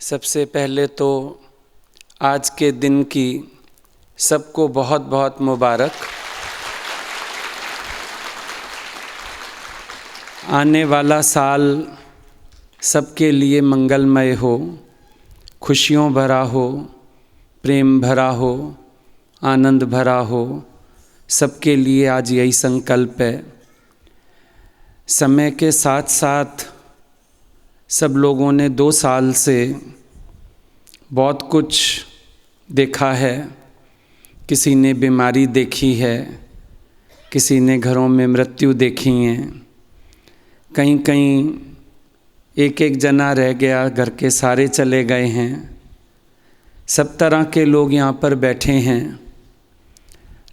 सबसे पहले तो आज के दिन की सबको बहुत बहुत मुबारक। आने वाला साल सबके लिए मंगलमय हो, खुशियों भरा हो, प्रेम भरा हो, आनंद भरा हो। सबके लिए आज यही संकल्प है। समय के साथ साथ सब लोगों ने 2 साल से बहुत कुछ देखा है। किसी ने बीमारी देखी है, किसी ने घरों में मृत्यु देखी है, कहीं कहीं एक एक जना रह गया, घर के सारे चले गए हैं। सब तरह के लोग यहाँ पर बैठे हैं।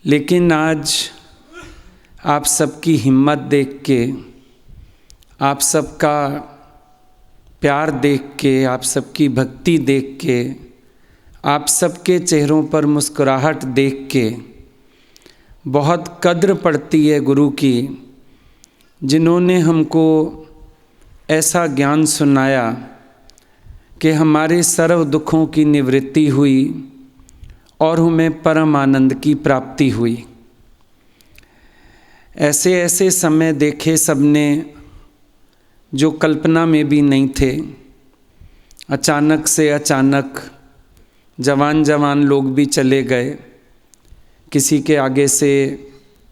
लेकिन आज आप सबकी हिम्मत देख के, आप सबका प्यार देख के, आप सबकी भक्ति देख के, आप सबके चेहरों पर मुस्कुराहट देख के बहुत कद्र पड़ती है गुरु की, जिन्होंने हमको ऐसा ज्ञान सुनाया कि हमारे सर्व दुखों की निवृत्ति हुई और हमें परम आनंद की प्राप्ति हुई। ऐसे ऐसे समय देखे सबने जो कल्पना में भी नहीं थे। अचानक से अचानक जवान जवान लोग भी चले गए। किसी के आगे से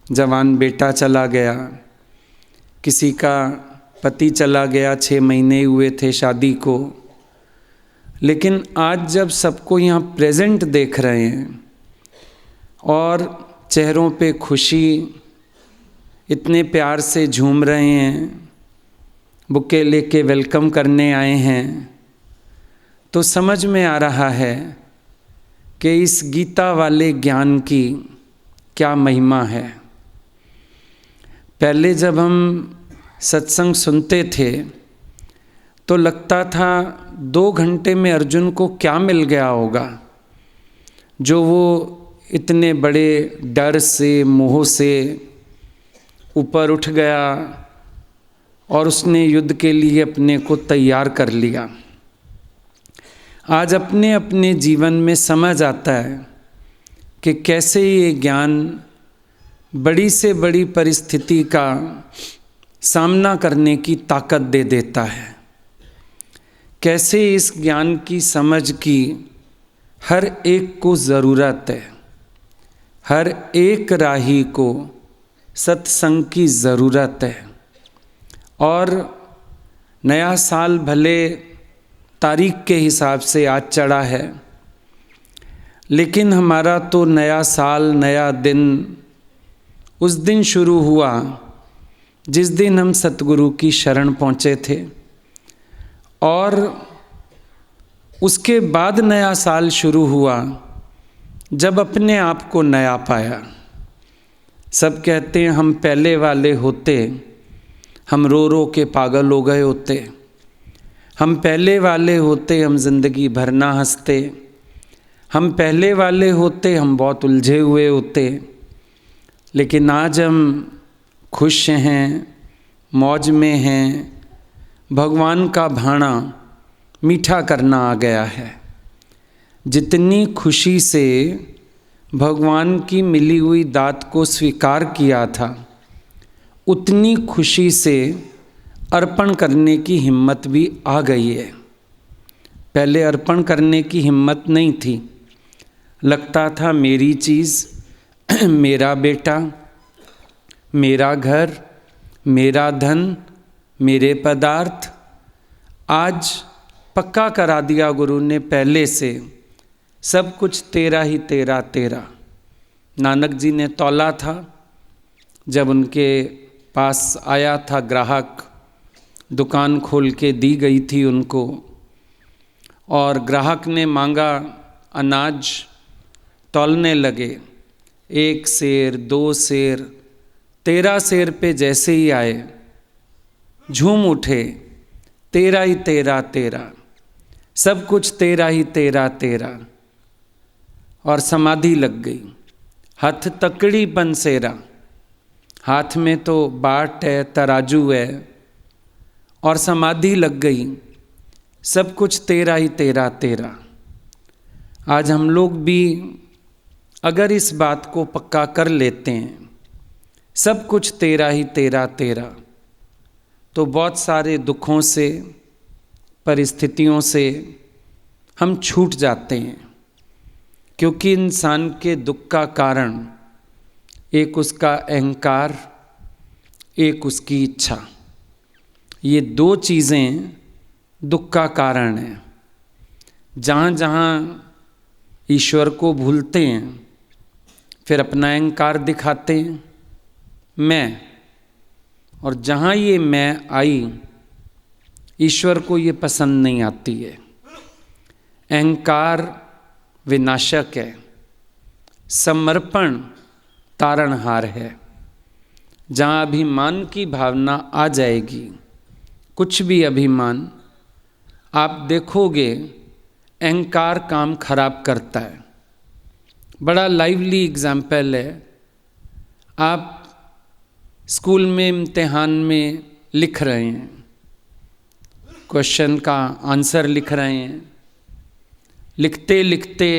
जवान बेटा चला गया, किसी का पति चला गया, 6 महीने हुए थे शादी को। लेकिन आज जब सबको यहाँ प्रेजेंट देख रहे हैं और चेहरों पे खुशी, इतने प्यार से झूम रहे हैं, बुके लेके वेलकम करने आए हैं, तो समझ में आ रहा है कि इस गीता वाले ज्ञान की क्या महिमा है। पहले जब हम सत्संग सुनते थे तो लगता था 2 घंटे में अर्जुन को क्या मिल गया होगा जो वो इतने बड़े डर से, मोह से ऊपर उठ गया और उसने युद्ध के लिए अपने को तैयार कर लिया। आज अपने अपने जीवन में समझ आता है कि कैसे ये ज्ञान बड़ी से बड़ी परिस्थिति का सामना करने की ताकत दे देता है। कैसे इस ज्ञान की समझ की हर एक को ज़रूरत है। हर एक राही को सत्संग की ज़रूरत है। और नया साल भले तारीख के हिसाब से आज चढ़ा है, लेकिन हमारा तो नया साल, नया दिन उस दिन शुरू हुआ जिस दिन हम सतगुरु की शरण पहुँचे थे। और उसके बाद नया साल शुरू हुआ जब अपने आप को नया पाया। सब कहते हैं हम पहले वाले होते, हम रो रो के पागल हो गए होते। हम पहले वाले होते, हम जिंदगी भर ना हंसते। हम पहले वाले होते, हम बहुत उलझे हुए होते। लेकिन आज हम खुश हैं, मौज में हैं। भगवान का भाणा मीठा करना आ गया है। जितनी खुशी से भगवान की मिली हुई दात को स्वीकार किया था, उतनी खुशी से अर्पण करने की हिम्मत भी आ गई है। पहले अर्पण करने की हिम्मत नहीं थी। लगता था मेरी चीज़, मेरा बेटा, मेरा घर, मेरा धन, मेरे पदार्थ। आज पक्का करा दिया गुरु ने पहले से, सब कुछ तेरा ही तेरा तेरा। नानक जी ने तौला था, जब उनके पास आया था ग्राहक, दुकान खोल के दी गई थी उनको, और ग्राहक ने मांगा अनाज, तौलने लगे। 1 सेर, 2 सेर, 13 सेर पे जैसे ही आए, झूम उठे, तेरा ही तेरा तेरा, सब कुछ तेरा ही तेरा तेरा। और समाधि लग गई। हथ तकड़ी पंसेरा, हाथ में तो बाट है, तराजू है, और समाधि लग गई सब कुछ तेरा ही तेरा तेरा। आज हम लोग भी अगर इस बात को पक्का कर लेते हैं, सब कुछ तेरा ही तेरा तेरा, तो बहुत सारे दुखों से, परिस्थितियों से हम छूट जाते हैं। क्योंकि इंसान के दुख का कारण एक उसका अहंकार, एक उसकी इच्छा, ये दो चीज़ें दुख का कारण है। जहाँ जहाँ ईश्वर को भूलते हैं, फिर अपना अहंकार दिखाते हैं, मैं, और जहाँ ये मैं आई, ईश्वर को ये पसंद नहीं आती है। अहंकार विनाशक है, समर्पण तारणहार है। जहाँ अभिमान की भावना आ जाएगी, कुछ भी अभिमान, आप देखोगे अहंकार काम खराब करता है। बड़ा लाइवली एग्जाम्पल है, आप स्कूल में इम्तिहान में लिख रहे हैं, क्वेश्चन का आंसर लिख रहे हैं, लिखते लिखते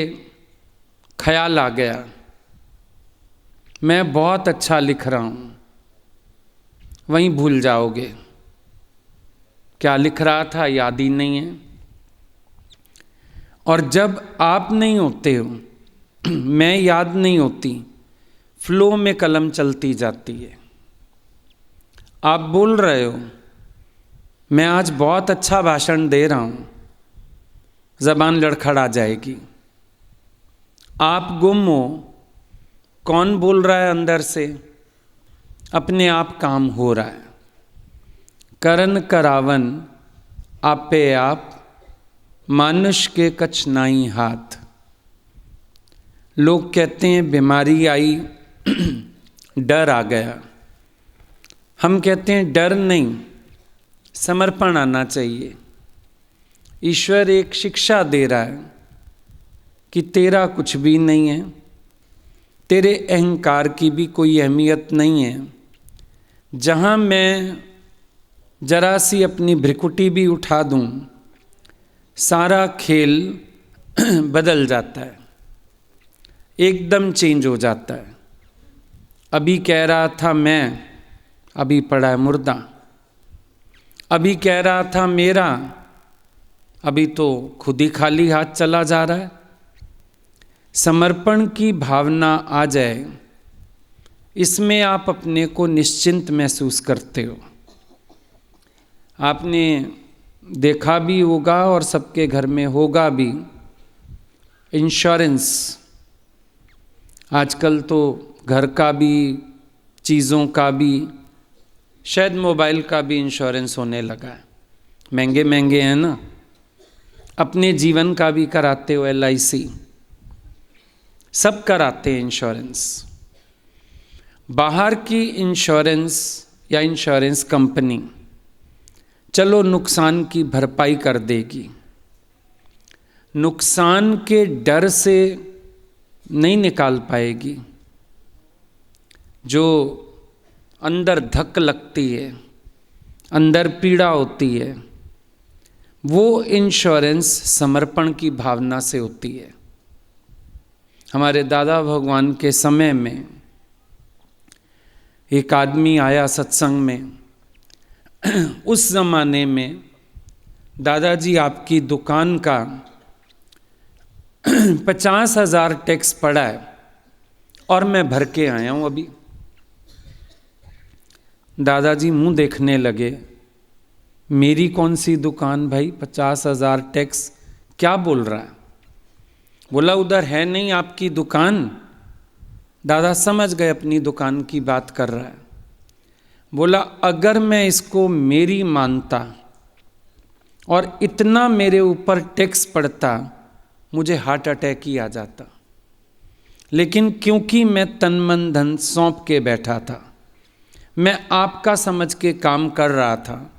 ख्याल आ गया, मैं बहुत अच्छा लिख रहा हूँ, वहीं भूल जाओगे। क्या लिख रहा था याद ही नहीं है। और जब आप नहीं होते हो, मैं याद नहीं होती, फ्लो में कलम चलती जाती है। आप बोल रहे हो मैं आज बहुत अच्छा भाषण दे रहा हूँ, ज़बान लड़खड़ा जाएगी। आप गुम हो, कौन बोल रहा है अंदर से, अपने आप काम हो रहा है। करन करावन आपे आप, मानुष के कछ नाई हाथ। लोग कहते हैं बीमारी आई, डर आ गया। हम कहते हैं डर नहीं, समर्पण आना चाहिए। ईश्वर एक शिक्षा दे रहा है कि तेरा कुछ भी नहीं है, तेरे अहंकार की भी कोई अहमियत नहीं है। जहाँ मैं जरा सी अपनी भ्रिकुटी भी उठा दूँ, सारा खेल बदल जाता है, एकदम चेंज हो जाता है। अभी कह रहा था मैं, अभी पड़ा है मुर्दा। अभी कह रहा था मेरा, अभी तो खुद ही खाली हाथ चला जा रहा है। समर्पण की भावना आ जाए, इसमें आप अपने को निश्चिंत महसूस करते हो। आपने देखा भी होगा और सबके घर में होगा भी, इंश्योरेंस। आजकल तो घर का भी, चीज़ों का भी, शायद मोबाइल का भी इंश्योरेंस होने लगा है। महंगे महंगे हैं ना। अपने जीवन का भी कराते हो, LIC, सब कराते हैं इंश्योरेंस। बाहर की इंश्योरेंस या इंश्योरेंस कंपनी चलो नुकसान की भरपाई कर देगी, नुकसान के डर से नहीं निकाल पाएगी। जो अंदर धक लगती है, अंदर पीड़ा होती है, वो इंश्योरेंस समर्पण की भावना से होती है। हमारे दादा भगवान के समय में एक आदमी आया सत्संग में। उस ज़माने में दादाजी आपकी दुकान का 50,000 टैक्स पड़ा है और मैं भर के आया हूँ अभी। दादाजी मुंह देखने लगे, मेरी कौन सी दुकान भाई, 50,000 टैक्स क्या बोल रहा है। बोला उधर है नहीं आपकी दुकान। दादा समझ गए अपनी दुकान की बात कर रहा है। बोला अगर मैं इसको मेरी मानता और इतना मेरे ऊपर टैक्स पड़ता, मुझे हार्ट अटैक ही आ जाता। लेकिन क्योंकि मैं तन मन धन सौंप के बैठा था, मैं आपका समझ के काम कर रहा था,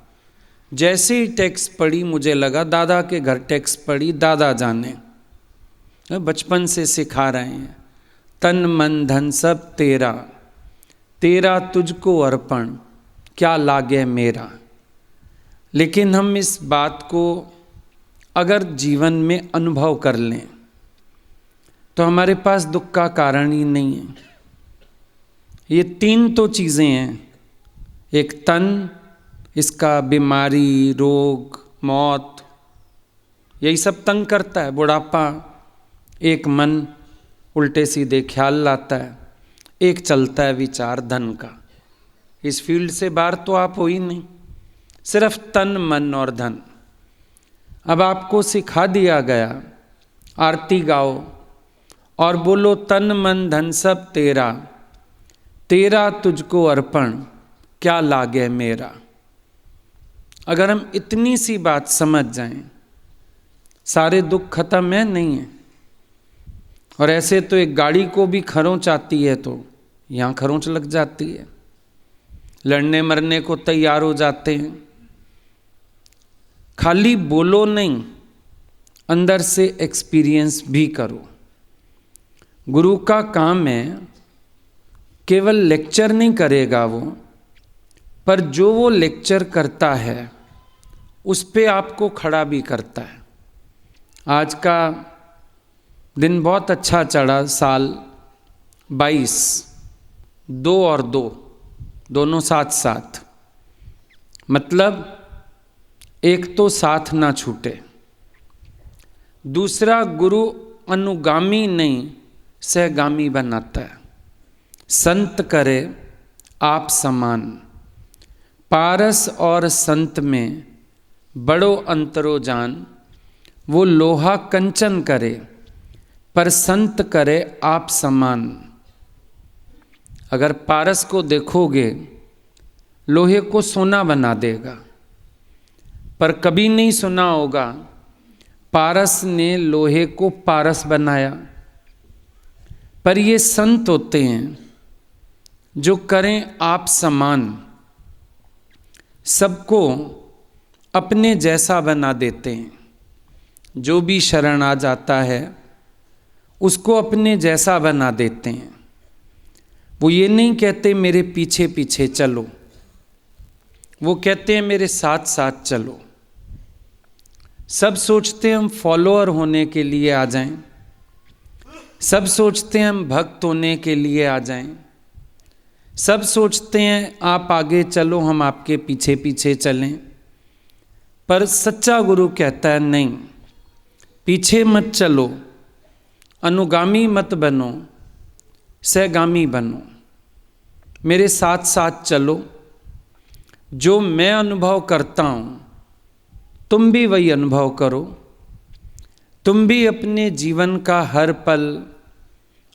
जैसे ही टैक्स पड़ी मुझे लगा दादा के घर टैक्स पड़ी, दादा जाने, बचपन से सिखा रहे हैं, तन मन धन सब तेरा, तेरा तुझको अर्पण, क्या लागे मेरा। लेकिन हम इस बात को अगर जीवन में अनुभव कर लें तो हमारे पास दुख का कारण ही नहीं है। ये तीन तो चीज़ें हैं, एक तन, इसका बीमारी, रोग, मौत, यही सब तंग करता है, बुढ़ापा। एक मन उल्टे सीधे ख्याल लाता है, एक चलता है विचार धन का। इस फील्ड से बाहर तो आप हो ही नहीं, सिर्फ तन, मन और धन। अब आपको सिखा दिया गया, आरती गाओ और बोलो तन मन धन सब तेरा, तेरा तुझको अर्पण क्या लागे मेरा। अगर हम इतनी सी बात समझ जाएं, सारे दुख खत्म है नहीं है। और ऐसे तो एक गाड़ी को भी खरोंच आती है तो यहाँ खरोंच लग जाती है, लड़ने मरने को तैयार हो जाते हैं। खाली बोलो नहीं, अंदर से एक्सपीरियंस भी करो। गुरु का काम है, केवल लेक्चर नहीं करेगा वो, पर जो वो लेक्चर करता है उस पे आपको खड़ा भी करता है। आज का दिन बहुत अच्छा चढ़ा, साल 22, 2 और 2 दोनों साथ साथ, मतलब एक तो साथ ना छूटे, दूसरा गुरु अनुगामी नहीं सहगामी बनाता है। संत करे आप समान, पारस और संत में बड़ो अंतरो जान। वो लोहा कंचन करे पर संत करे आप समान। अगर पारस को देखोगे लोहे को सोना बना देगा, पर कभी नहीं सुना होगा पारस ने लोहे को पारस बनाया। पर ये संत होते हैं जो करें आप समान, सबको अपने जैसा बना देते हैं। जो भी शरण आ जाता है उसको अपने जैसा बना देते हैं। वो ये नहीं कहते मेरे पीछे पीछे चलो, वो कहते हैं मेरे साथ साथ चलो। सब सोचते हैं हम फॉलोअर होने के लिए आ जाएं, सब सोचते हैं हम भक्त होने के लिए आ जाएं, सब सोचते हैं आप आगे चलो हम आपके पीछे पीछे चलें। पर सच्चा गुरु कहता है नहीं, पीछे मत चलो, अनुगामी मत बनो, सहगामी बनो, मेरे साथ साथ चलो। जो मैं अनुभव करता हूँ तुम भी वही अनुभव करो। तुम भी अपने जीवन का हर पल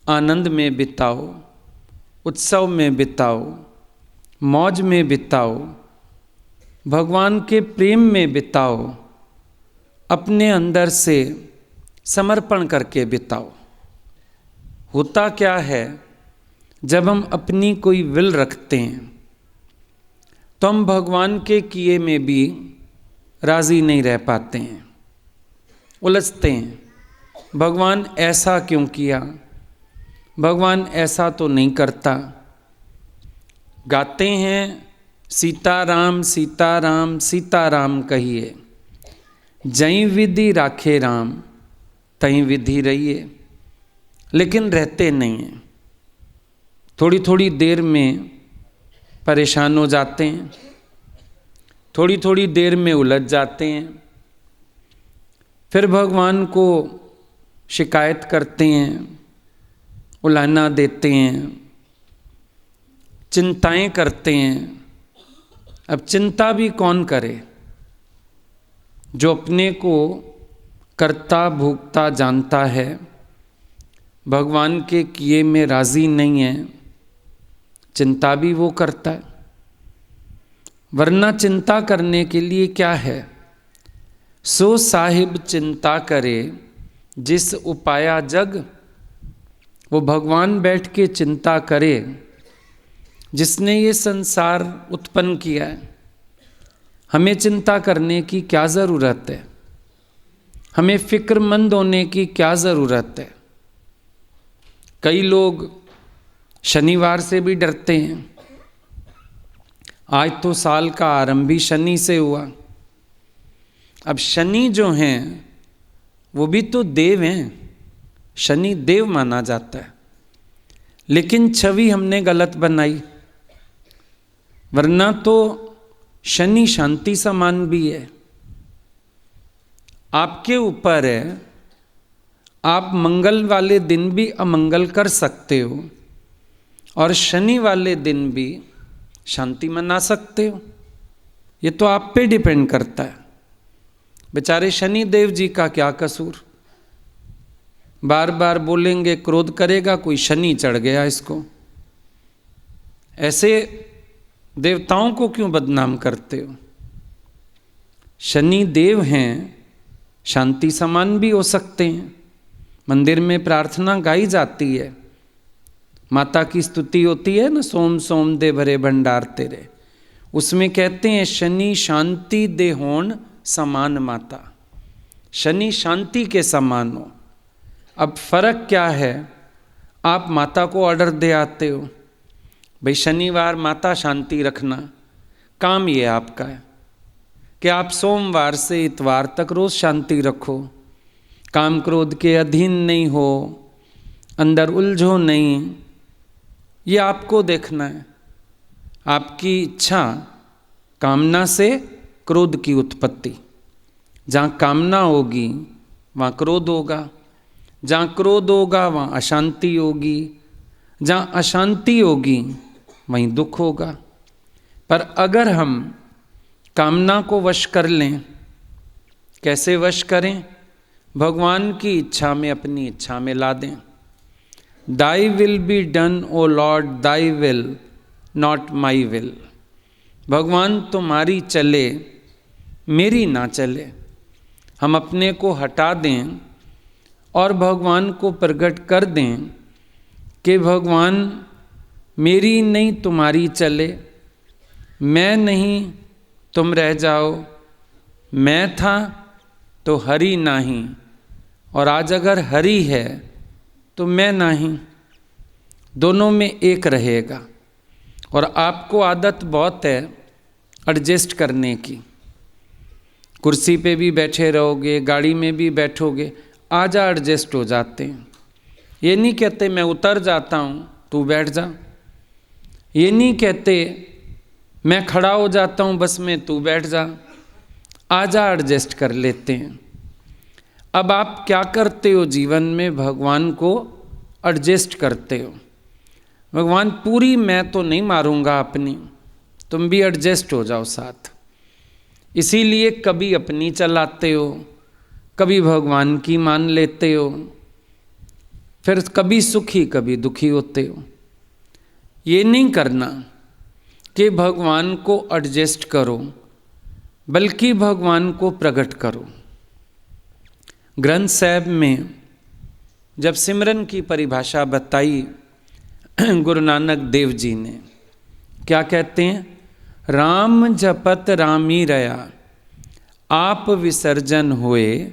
आनंद में बिताओ, उत्सव में बिताओ, मौज में बिताओ, भगवान के प्रेम में बिताओ, अपने अंदर से समर्पण करके बिताओ। होता क्या है, जब हम अपनी कोई विल रखते हैं तो हम भगवान के किए में भी राज़ी नहीं रह पाते हैं, उलझते हैं। भगवान ऐसा क्यों किया, भगवान ऐसा तो नहीं करता। गाते हैं सीताराम सीताराम सीताराम कहिए, जहीं विधि राखे राम तहीं विधि रहिए, लेकिन रहते नहीं हैं। थोड़ी थोड़ी देर में परेशान हो जाते हैं, थोड़ी थोड़ी देर में उलझ जाते हैं, फिर भगवान को शिकायत करते हैं, उलाहना देते हैं, चिंताएं करते हैं। अब चिंता भी कौन करे, जो अपने को कर्ता भोक्ता जानता है, भगवान के किए में राज़ी नहीं है, चिंता भी वो करता है। वरना चिंता करने के लिए क्या है, सो साहिब चिंता करे जिस उपाया जग। वो भगवान बैठ के चिंता करे जिसने ये संसार उत्पन्न किया है। हमें चिंता करने की क्या ज़रूरत है, हमें फिक्रमंद होने की क्या ज़रूरत है। कई लोग शनिवार से भी डरते हैं। आज तो साल का आरंभ भी शनि से हुआ। अब शनि जो हैं वो भी तो देव हैं, शनि देव माना जाता है, लेकिन छवि हमने गलत बनाई। वरना तो शनि शांति समान भी है। आपके ऊपर है, आप मंगल वाले दिन भी अमंगल कर सकते हो और शनि वाले दिन भी शांति मना सकते हो। ये तो आप पे डिपेंड करता है। बेचारे शनि देव जी का क्या कसूर, बार बार बोलेंगे, क्रोध करेगा, कोई शनि चढ़ गया इसको। ऐसे देवताओं को क्यों बदनाम करते हो? शनि देव हैं, शांति समान भी हो सकते हैं। मंदिर में प्रार्थना गाई जाती है, माता की स्तुति होती है ना, सोम सोम दे भरे भंडार तेरे। उसमें कहते हैं शनि शांति दे होन समान माता, शनि शांति के समान हो। अब फर्क क्या है, आप माता को ऑर्डर दे आते हो, भाई शनिवार माता शांति रखना, काम ये आपका है कि आप सोमवार से इतवार तक रोज शांति रखो, काम क्रोध के अधीन नहीं हो, अंदर उलझो नहीं। ये आपको देखना है। आपकी इच्छा, कामना से क्रोध की उत्पत्ति। जहाँ कामना होगी वहाँ क्रोध होगा, जहाँ क्रोध होगा वहाँ अशांति होगी, जहाँ अशांति होगी वहीं दुख होगा। पर अगर हम कामना को वश कर लें, कैसे वश करें? भगवान की इच्छा में अपनी इच्छा में ला दें। Thy will be done O Lord, thy will not my will. भगवान तुम्हारी चले, मेरी ना चले। हम अपने को हटा दें और भगवान को प्रकट कर दें कि भगवान मेरी नहीं तुम्हारी चले, मैं नहीं तुम रह जाओ, मैं था तो हरि नहीं, और आज अगर हरि है तो मैं नहीं, दोनों में एक रहेगा। और आपको आदत बहुत है एडजस्ट करने की। कुर्सी पे भी बैठे रहोगे, गाड़ी में भी बैठोगे, आजा एडजस्ट हो जाते हैं। ये नहीं कहते मैं उतर जाता हूँ तू बैठ जा, ये नहीं कहते मैं खड़ा हो जाता हूँ बस में तू बैठ जा, आजा एडजस्ट कर लेते हैं। अब आप क्या करते हो जीवन में? भगवान को एडजस्ट करते हो। भगवान पूरी मैं तो नहीं मारूंगा अपनी, तुम भी एडजस्ट हो जाओ साथ। इसीलिए कभी अपनी चलाते हो, कभी भगवान की मान लेते हो, फिर कभी सुखी कभी दुखी होते हो। ये नहीं करना कि भगवान को एडजस्ट करो, बल्कि भगवान को प्रकट करो। ग्रंथ साहब में जब सिमरन की परिभाषा बताई गुरु नानक देव जी ने, क्या कहते हैं? राम जपत रामी रया, आप विसर्जन होए,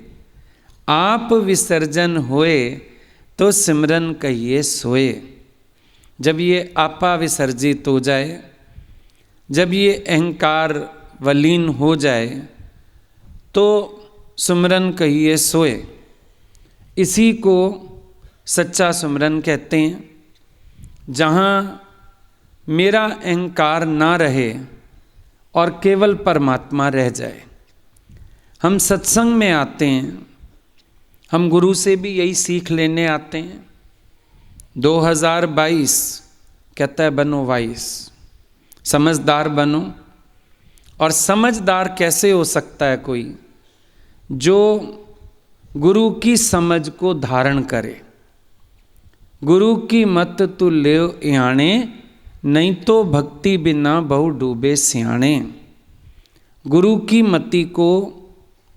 आप विसर्जन होए तो सिमरन कहिए सोए। जब ये आपा विसर्जित हो जाए, जब ये अहंकार वलीन हो जाए तो सुमरन कहिए सोए। इसी को सच्चा सुमरन कहते हैं। जहाँ मेरा अहंकार ना रहे और केवल परमात्मा रह जाए। हम सत्संग में आते हैं, हम गुरु से भी यही सीख लेने आते हैं। 2022 कहता है बनो वाइस, समझदार बनो। और समझदार कैसे हो सकता है कोई? जो गुरु की समझ को धारण करे। गुरु की मत तू ले याणे, नहीं तो भक्ति बिना बहु डूबे सियाणे। गुरु की मति को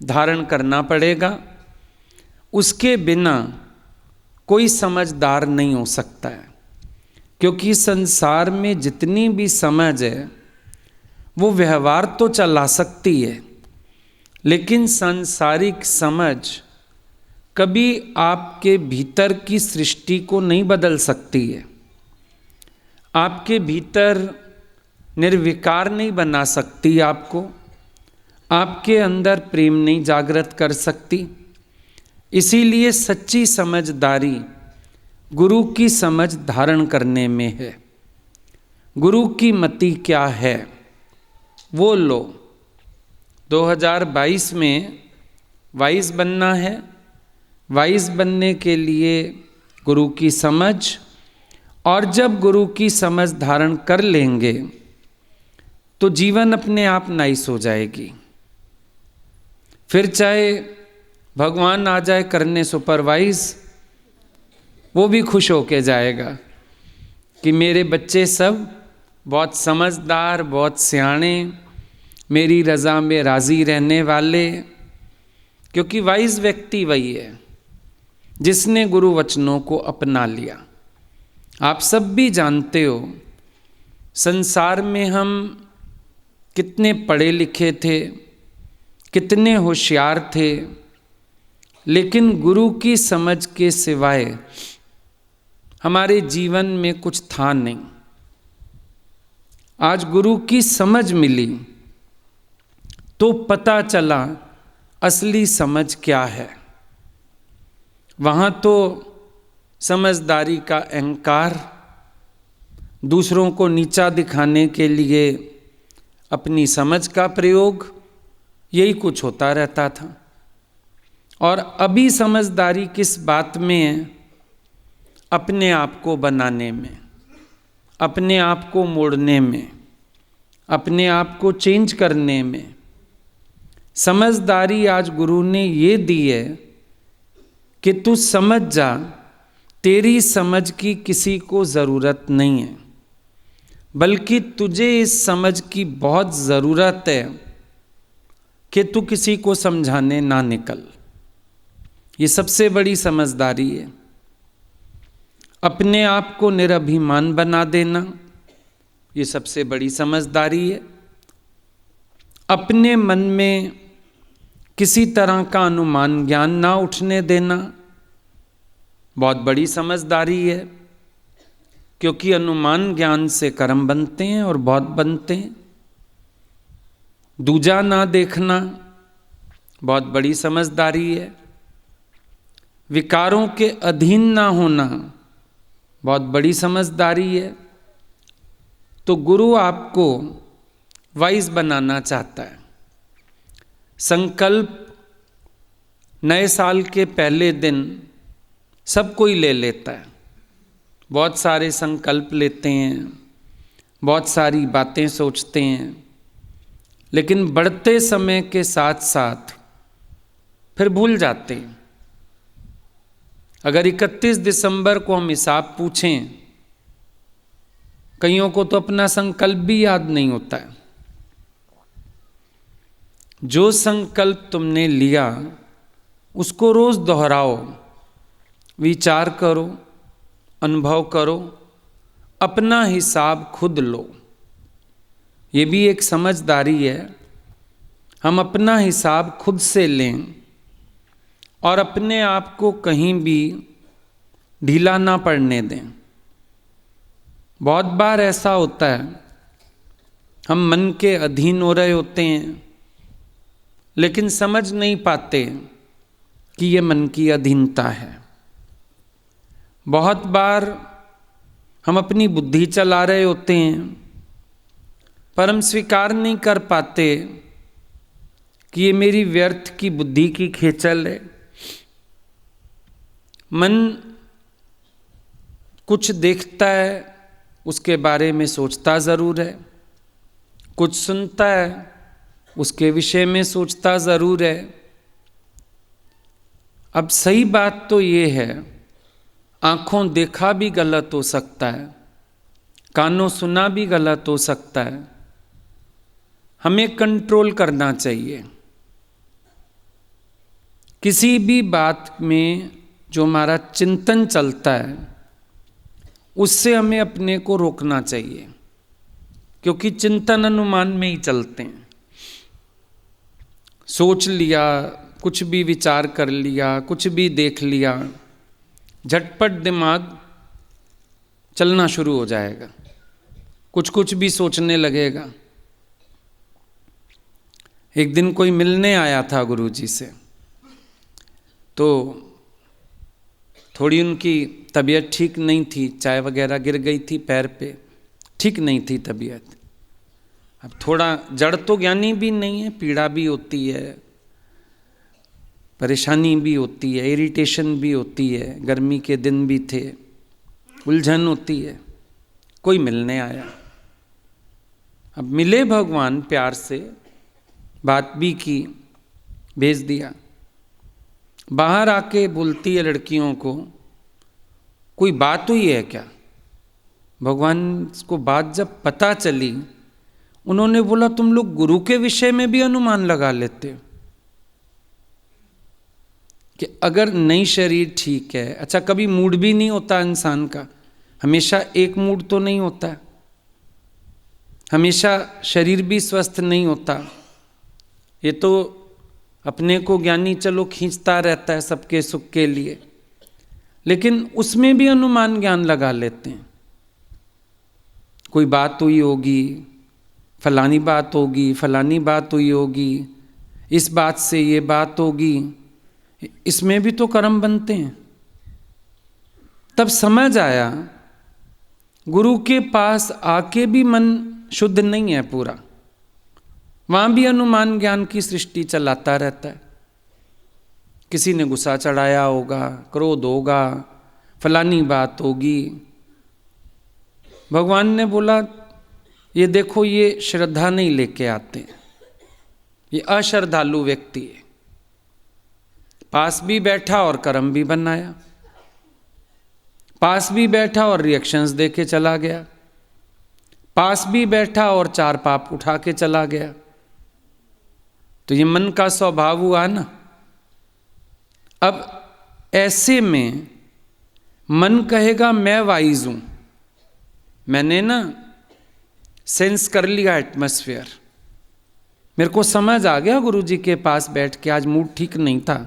धारण करना पड़ेगा, उसके बिना कोई समझदार नहीं हो सकता है। क्योंकि संसार में जितनी भी समझ है वो व्यवहार तो चला सकती है, लेकिन सांसारिक समझ कभी आपके भीतर की सृष्टि को नहीं बदल सकती है। आपके भीतर निर्विकार नहीं बना सकती आपको, आपके अंदर प्रेम नहीं जागृत कर सकती। इसीलिए सच्ची समझदारी गुरु की समझ धारण करने में है। गुरु की मति क्या है वो लो। 2022 में वाइस बनना है। वाइस बनने के लिए गुरु की समझ, और जब गुरु की समझ धारण कर लेंगे तो जीवन अपने आप नाइस हो जाएगी। फिर चाहे भगवान आ जाए करने सुपरवाइज, वो भी खुश होके जाएगा कि मेरे बच्चे सब बहुत समझदार, बहुत सियाणे, मेरी रज़ा में राज़ी रहने वाले। क्योंकि वाइज व्यक्ति वही है जिसने गुरु वचनों को अपना लिया। आप सब भी जानते हो संसार में हम कितने पढ़े लिखे थे, कितने होशियार थे, लेकिन गुरु की समझ के सिवाय हमारे जीवन में कुछ था नहीं। आज गुरु की समझ मिली तो पता चला असली समझ क्या है। वहाँ तो समझदारी का अहंकार, दूसरों को नीचा दिखाने के लिए अपनी समझ का प्रयोग, यही कुछ होता रहता था। और अभी समझदारी किस बात में है? अपने आप को बनाने में, अपने आप को मोड़ने में, अपने आप को चेंज करने में। समझदारी आज गुरु ने ये दी है कि तू समझ जा, तेरी समझ की किसी को ज़रूरत नहीं है, बल्कि तुझे इस समझ की बहुत ज़रूरत है कि तू किसी को समझाने ना निकल। ये सबसे बड़ी समझदारी है। अपने आप को निरभिमान बना देना, ये सबसे बड़ी समझदारी है। अपने मन में किसी तरह का अनुमान ज्ञान ना उठने देना, बहुत बड़ी समझदारी है। क्योंकि अनुमान ज्ञान से कर्म बनते हैं और बहुत बनते हैं। दूजा ना देखना, बहुत बड़ी समझदारी है। विकारों के अधीन ना होना, बहुत बड़ी समझदारी है। तो गुरु आपको वाइज बनाना चाहता है। संकल्प नए साल के पहले दिन सब कोई ले लेता है, बहुत सारे संकल्प लेते हैं, बहुत सारी बातें सोचते हैं, लेकिन बढ़ते समय के साथ साथ फिर भूल जाते हैं। अगर 31 दिसंबर को हम हिसाब पूछें, कईयों को तो अपना संकल्प भी याद नहीं होता है। जो संकल्प तुमने लिया उसको रोज दोहराओ, विचार करो, अनुभव करो, अपना हिसाब खुद लो। ये भी एक समझदारी है। हम अपना हिसाब खुद से लें और अपने आप को कहीं भी ढीला ना पड़ने दें। बहुत बार ऐसा होता है, हम मन के अधीन हो रहे होते हैं, लेकिन समझ नहीं पाते कि ये मन की अधीनता है। बहुत बार हम अपनी बुद्धि चला रहे होते हैं, पर हम स्वीकार नहीं कर पाते कि ये मेरी व्यर्थ की बुद्धि की खेचल है। मन कुछ देखता है, उसके बारे में सोचता ज़रूर है, कुछ सुनता है, उसके विषय में सोचता ज़रूर है। अब सही बात तो ये है, आँखों देखा भी गलत हो सकता है, कानों सुना भी गलत हो सकता है। हमें कंट्रोल करना चाहिए। किसी भी बात में जो हमारा चिंतन चलता है, उससे हमें अपने को रोकना चाहिए, क्योंकि चिंतन अनुमान में ही चलते हैं। सोच लिया, कुछ भी विचार कर लिया, कुछ भी देख लिया, झटपट दिमाग चलना शुरू हो जाएगा, कुछ कुछ भी सोचने लगेगा। एक दिन कोई मिलने आया था गुरुजी से, तो थोड़ी उनकी तबीयत ठीक नहीं थी, चाय वगैरह गिर गई थी पैर पे, ठीक नहीं थी तबीयत। अब थोड़ा जड़ तो ज्ञानी भी नहीं है, पीड़ा भी होती है, परेशानी भी होती है, इरिटेशन भी होती है, गर्मी के दिन भी थे, उलझन होती है। कोई मिलने आया, अब मिले भगवान, प्यार से बात भी की, भेज दिया। बाहर आके बोलती है लड़कियों को, कोई बात हुई है क्या? भगवान को बात जब पता चली, उन्होंने बोला तुम लोग गुरु के विषय में भी अनुमान लगा लेते हो कि अगर नहीं शरीर ठीक है। अच्छा, कभी मूड भी नहीं होता इंसान का, हमेशा एक मूड तो नहीं होता, हमेशा शरीर भी स्वस्थ नहीं होता। ये तो अपने को ज्ञानी चलो खींचता रहता है सबके सुख के लिए, लेकिन उसमें भी अनुमान ज्ञान लगा लेते हैं। कोई बात हुई होगी, फलानी बात होगी, फलानी बात हुई होगी, इस बात से ये बात होगी, इसमें भी तो कर्म बनते हैं। तब समझ आया गुरु के पास आके भी मन शुद्ध नहीं है पूरा, वहां भी अनुमान ज्ञान की सृष्टि चलाता रहता है। किसी ने गुस्सा चढ़ाया होगा, क्रोध होगा, फलानी बात होगी। भगवान ने बोला ये देखो, ये श्रद्धा नहीं लेके आते, ये अश्रद्धालु व्यक्ति है। पास भी बैठा और कर्म भी बनाया, पास भी बैठा और रिएक्शंस दे के चला गया, पास भी बैठा और 4 पाप उठा के चला गया। तो ये मन का स्वभाव हुआ ना। अब ऐसे में मन कहेगा मैं वाइज हूं, मैंने ना सेंस कर लिया एटमॉस्फेयर, मेरे को समझ आ गया गुरु जी के पास बैठ के आज मूड ठीक नहीं था।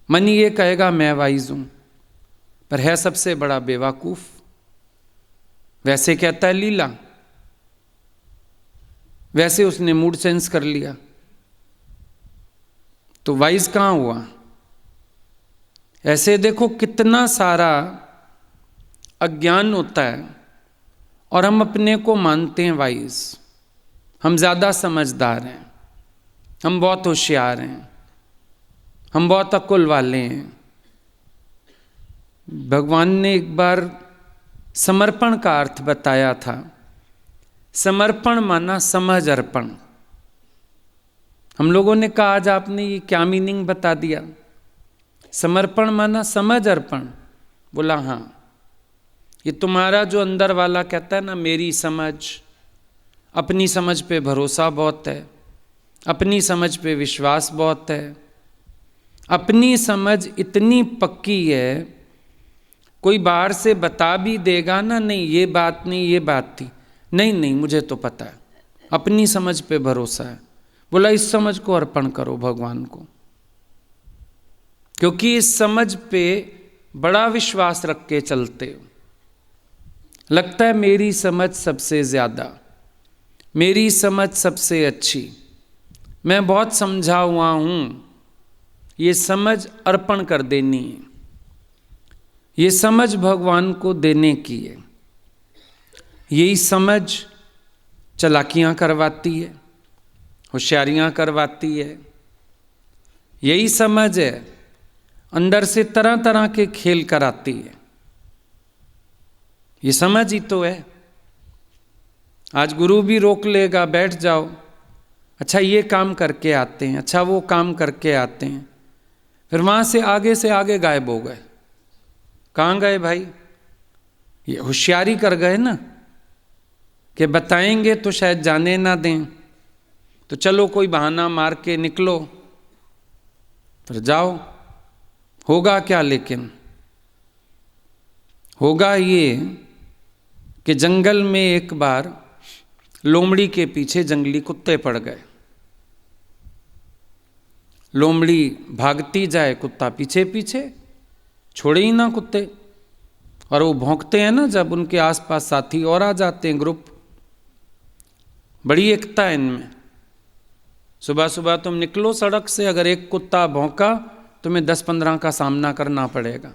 मन ये कहेगा मैं वाइज हूं, पर है सबसे बड़ा बेवकूफ। वैसे कहता है लीला, वैसे उसने मूड सेंस कर लिया, तो वाइज कहां हुआ? ऐसे देखो कितना सारा अज्ञान होता है और हम अपने को मानते हैं वाइज, हम ज़्यादा समझदार हैं, हम बहुत होशियार हैं, हम बहुत अक्ल वाले हैं। भगवान ने एक बार समर्पण का अर्थ बताया था। समर्पण माना समझ अर्पण। हम लोगों ने कहा आज आपने ये क्या मीनिंग बता दिया? समर्पण माना समझ अर्पण। बोला हाँ, ये तुम्हारा जो अंदर वाला कहता है ना मेरी समझ, अपनी समझ पे भरोसा बहुत है, अपनी समझ पे विश्वास बहुत है, अपनी समझ इतनी पक्की है, कोई बाहर से बता भी देगा ना, नहीं ये बात नहीं, ये बात थी, नहीं नहीं मुझे तो पता है, अपनी समझ पे भरोसा है। बोला इस समझ को अर्पण करो भगवान को, क्योंकि इस समझ पे बड़ा विश्वास रख के चलते हो। लगता है मेरी समझ सबसे ज़्यादा, मेरी समझ सबसे अच्छी, मैं बहुत समझा हुआ हूँ, ये समझ अर्पण कर देनी है, ये समझ भगवान को देने की है। यही समझ चालाकियाँ करवाती है, होशियारियाँ करवाती है। यही समझ है अंदर से तरह तरह के खेल कराती है। ये समझ ही तो है। आज गुरु भी रोक लेगा, बैठ जाओ, अच्छा ये काम करके आते हैं, अच्छा वो काम करके आते हैं, फिर वहाँ से आगे गायब हो गए। कहाँ गए भाई? ये होशियारी कर गए ना कि बताएंगे तो शायद जाने ना दें, तो चलो कोई बहाना मार के निकलो, फिर जाओ। होगा क्या? लेकिन होगा ये कि जंगल में एक बार लोमड़ी के पीछे जंगली कुत्ते पड़ गए। लोमड़ी भागती जाए, कुत्ता पीछे पीछे, छोड़े ही ना कुत्ते। और वो भौंकते हैं ना जब, उनके आसपास साथी और आ जाते हैं, ग्रुप। बड़ी एकता है इनमें। सुबह सुबह तुम निकलो सड़क से, अगर एक कुत्ता भौंका तुम्हें 10-15 का सामना करना पड़ेगा।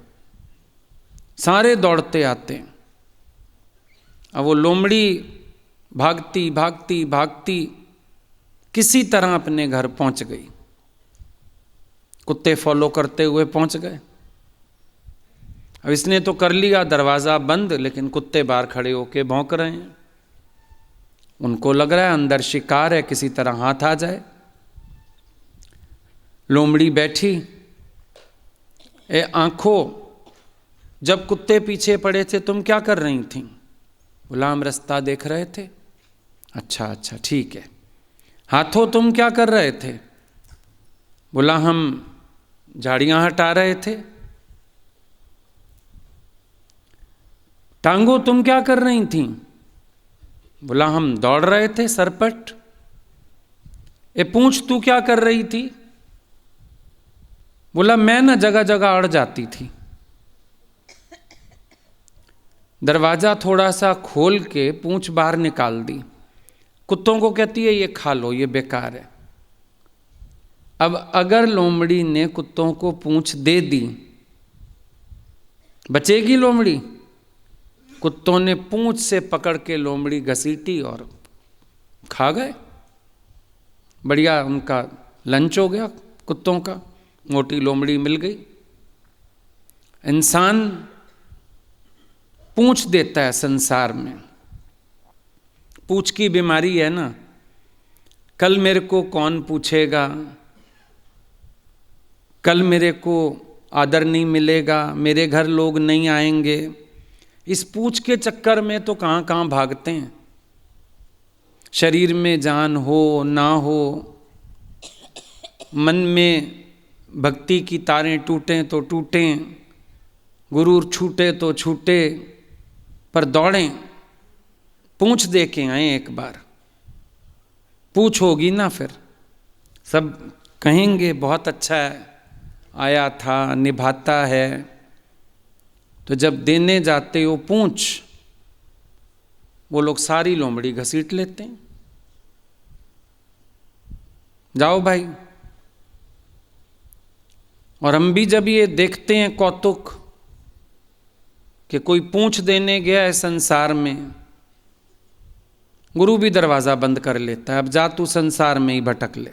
सारे दौड़ते आते हैं। अब वो लोमड़ी भागती भागती भागती किसी तरह अपने घर पहुंच गई। कुत्ते फॉलो करते हुए पहुंच गए। अब इसने तो कर लिया दरवाज़ा बंद, लेकिन कुत्ते बाहर खड़े होके भौंक रहे हैं। उनको लग रहा है अंदर शिकार है, किसी तरह हाथ आ जाए। लोमड़ी बैठी, ए आंखों, जब कुत्ते पीछे पड़े थे तुम क्या कर रही थी? बोला हम रास्ता देख रहे थे। अच्छा अच्छा ठीक है। हाथों तुम क्या कर रहे थे? बोला हम झाड़ियां हटा रहे थे। टांगों तुम क्या कर रही थी? बोला हम दौड़ रहे थे सरपट। ए पूंछ तू क्या कर रही थी? बोला मैं ना जगह जगह अड़ जाती थी। दरवाजा थोड़ा सा खोल के पूंछ बाहर निकाल दी। कुत्तों को कहती है ये खा लो, ये बेकार है। अब अगर लोमड़ी ने कुत्तों को पूंछ दे दी, बचेगी लोमड़ी? कुत्तों ने पूंछ से पकड़ के लोमड़ी घसीटी और खा गए। बढ़िया उनका लंच हो गया कुत्तों का, मोटी लोमड़ी मिल गई। इंसान पूंछ देता है संसार में, पूंछ की बीमारी है ना। कल मेरे को कौन पूछेगा, कल मेरे को आदर नहीं मिलेगा, मेरे घर लोग नहीं आएंगे, इस पूंछ के चक्कर में तो कहाँ कहाँ भागते हैं। शरीर में जान हो ना हो, मन में भक्ति की तारें टूटें तो टूटें, गुरूर छूटे तो छूटे, पर दौड़ें, पूंछ दे के आए एक बार। पूंछ होगी ना फिर सब कहेंगे बहुत अच्छा है, आया था, निभाता है। तो जब देने जाते हो पूंछ, वो लोग सारी लोमड़ी घसीट लेते हैं। जाओ भाई। और हम भी जब ये देखते हैं कौतुक कि कोई पूंछ देने गया है संसार में, गुरु भी दरवाज़ा बंद कर लेता है। अब जा तू संसार में ही भटक ले,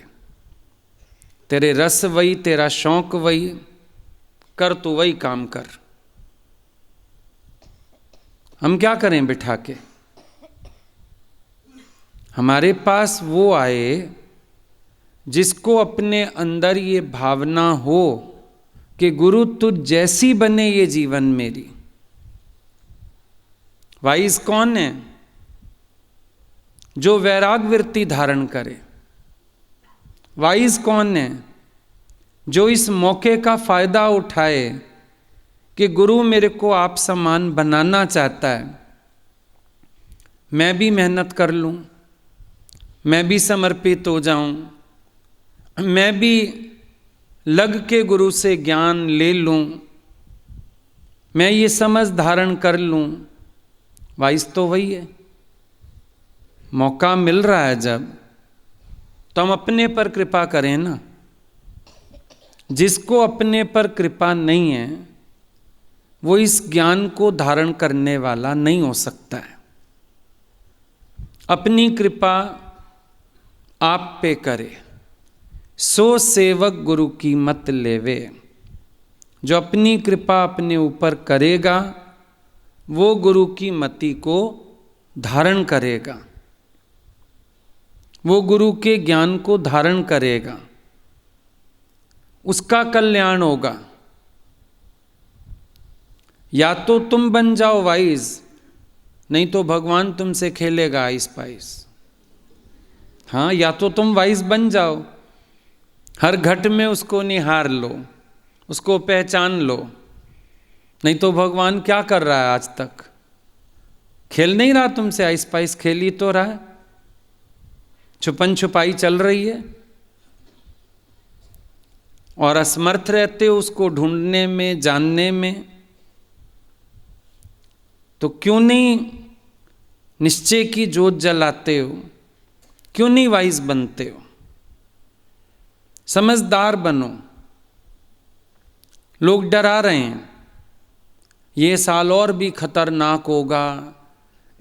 तेरे रस वही, तेरा शौक वही, कर तू वही काम कर। हम क्या करें बिठा के? हमारे पास वो आए जिसको अपने अंदर ये भावना हो कि गुरु तुझ जैसी बने ये जीवन मेरी। वाइज कौन है? जो वैराग वृत्ति धारण करे। वाइज कौन है? जो इस मौके का फायदा उठाए कि गुरु मेरे को आप समान बनाना चाहता है, मैं भी मेहनत कर लूं, मैं भी समर्पित हो जाऊं, मैं भी लग के गुरु से ज्ञान ले लूं, मैं ये समझ धारण कर लूं। वाइस तो वही है। मौका मिल रहा है जब, तो हम अपने पर कृपा करें ना। जिसको अपने पर कृपा नहीं है वो इस ज्ञान को धारण करने वाला नहीं हो सकता है। अपनी कृपा आप पे करे, सो सेवक गुरु की मत लेवे। जो अपनी कृपा अपने ऊपर करेगा वो गुरु की मति को धारण करेगा, वो गुरु के ज्ञान को धारण करेगा, उसका कल्याण होगा। या तो तुम बन जाओ वाइज, नहीं तो भगवान तुमसे खेलेगा आइस पाइस। हाँ, या तो तुम वाइज बन जाओ, हर घट में उसको निहार लो, उसको पहचान लो। नहीं तो भगवान क्या कर रहा है आज तक? खेल नहीं रहा तुमसे आइस पाइस, खेल ही तो रहा है। छुपन छुपाई चल रही है और असमर्थ रहते हो उसको ढूंढने में, जानने में। तो क्यों नहीं निश्चय की जोत जलाते हो? क्यों नहीं वाइज बनते हो? समझदार बनो। लोग डरा रहे हैं, ये साल और भी खतरनाक होगा,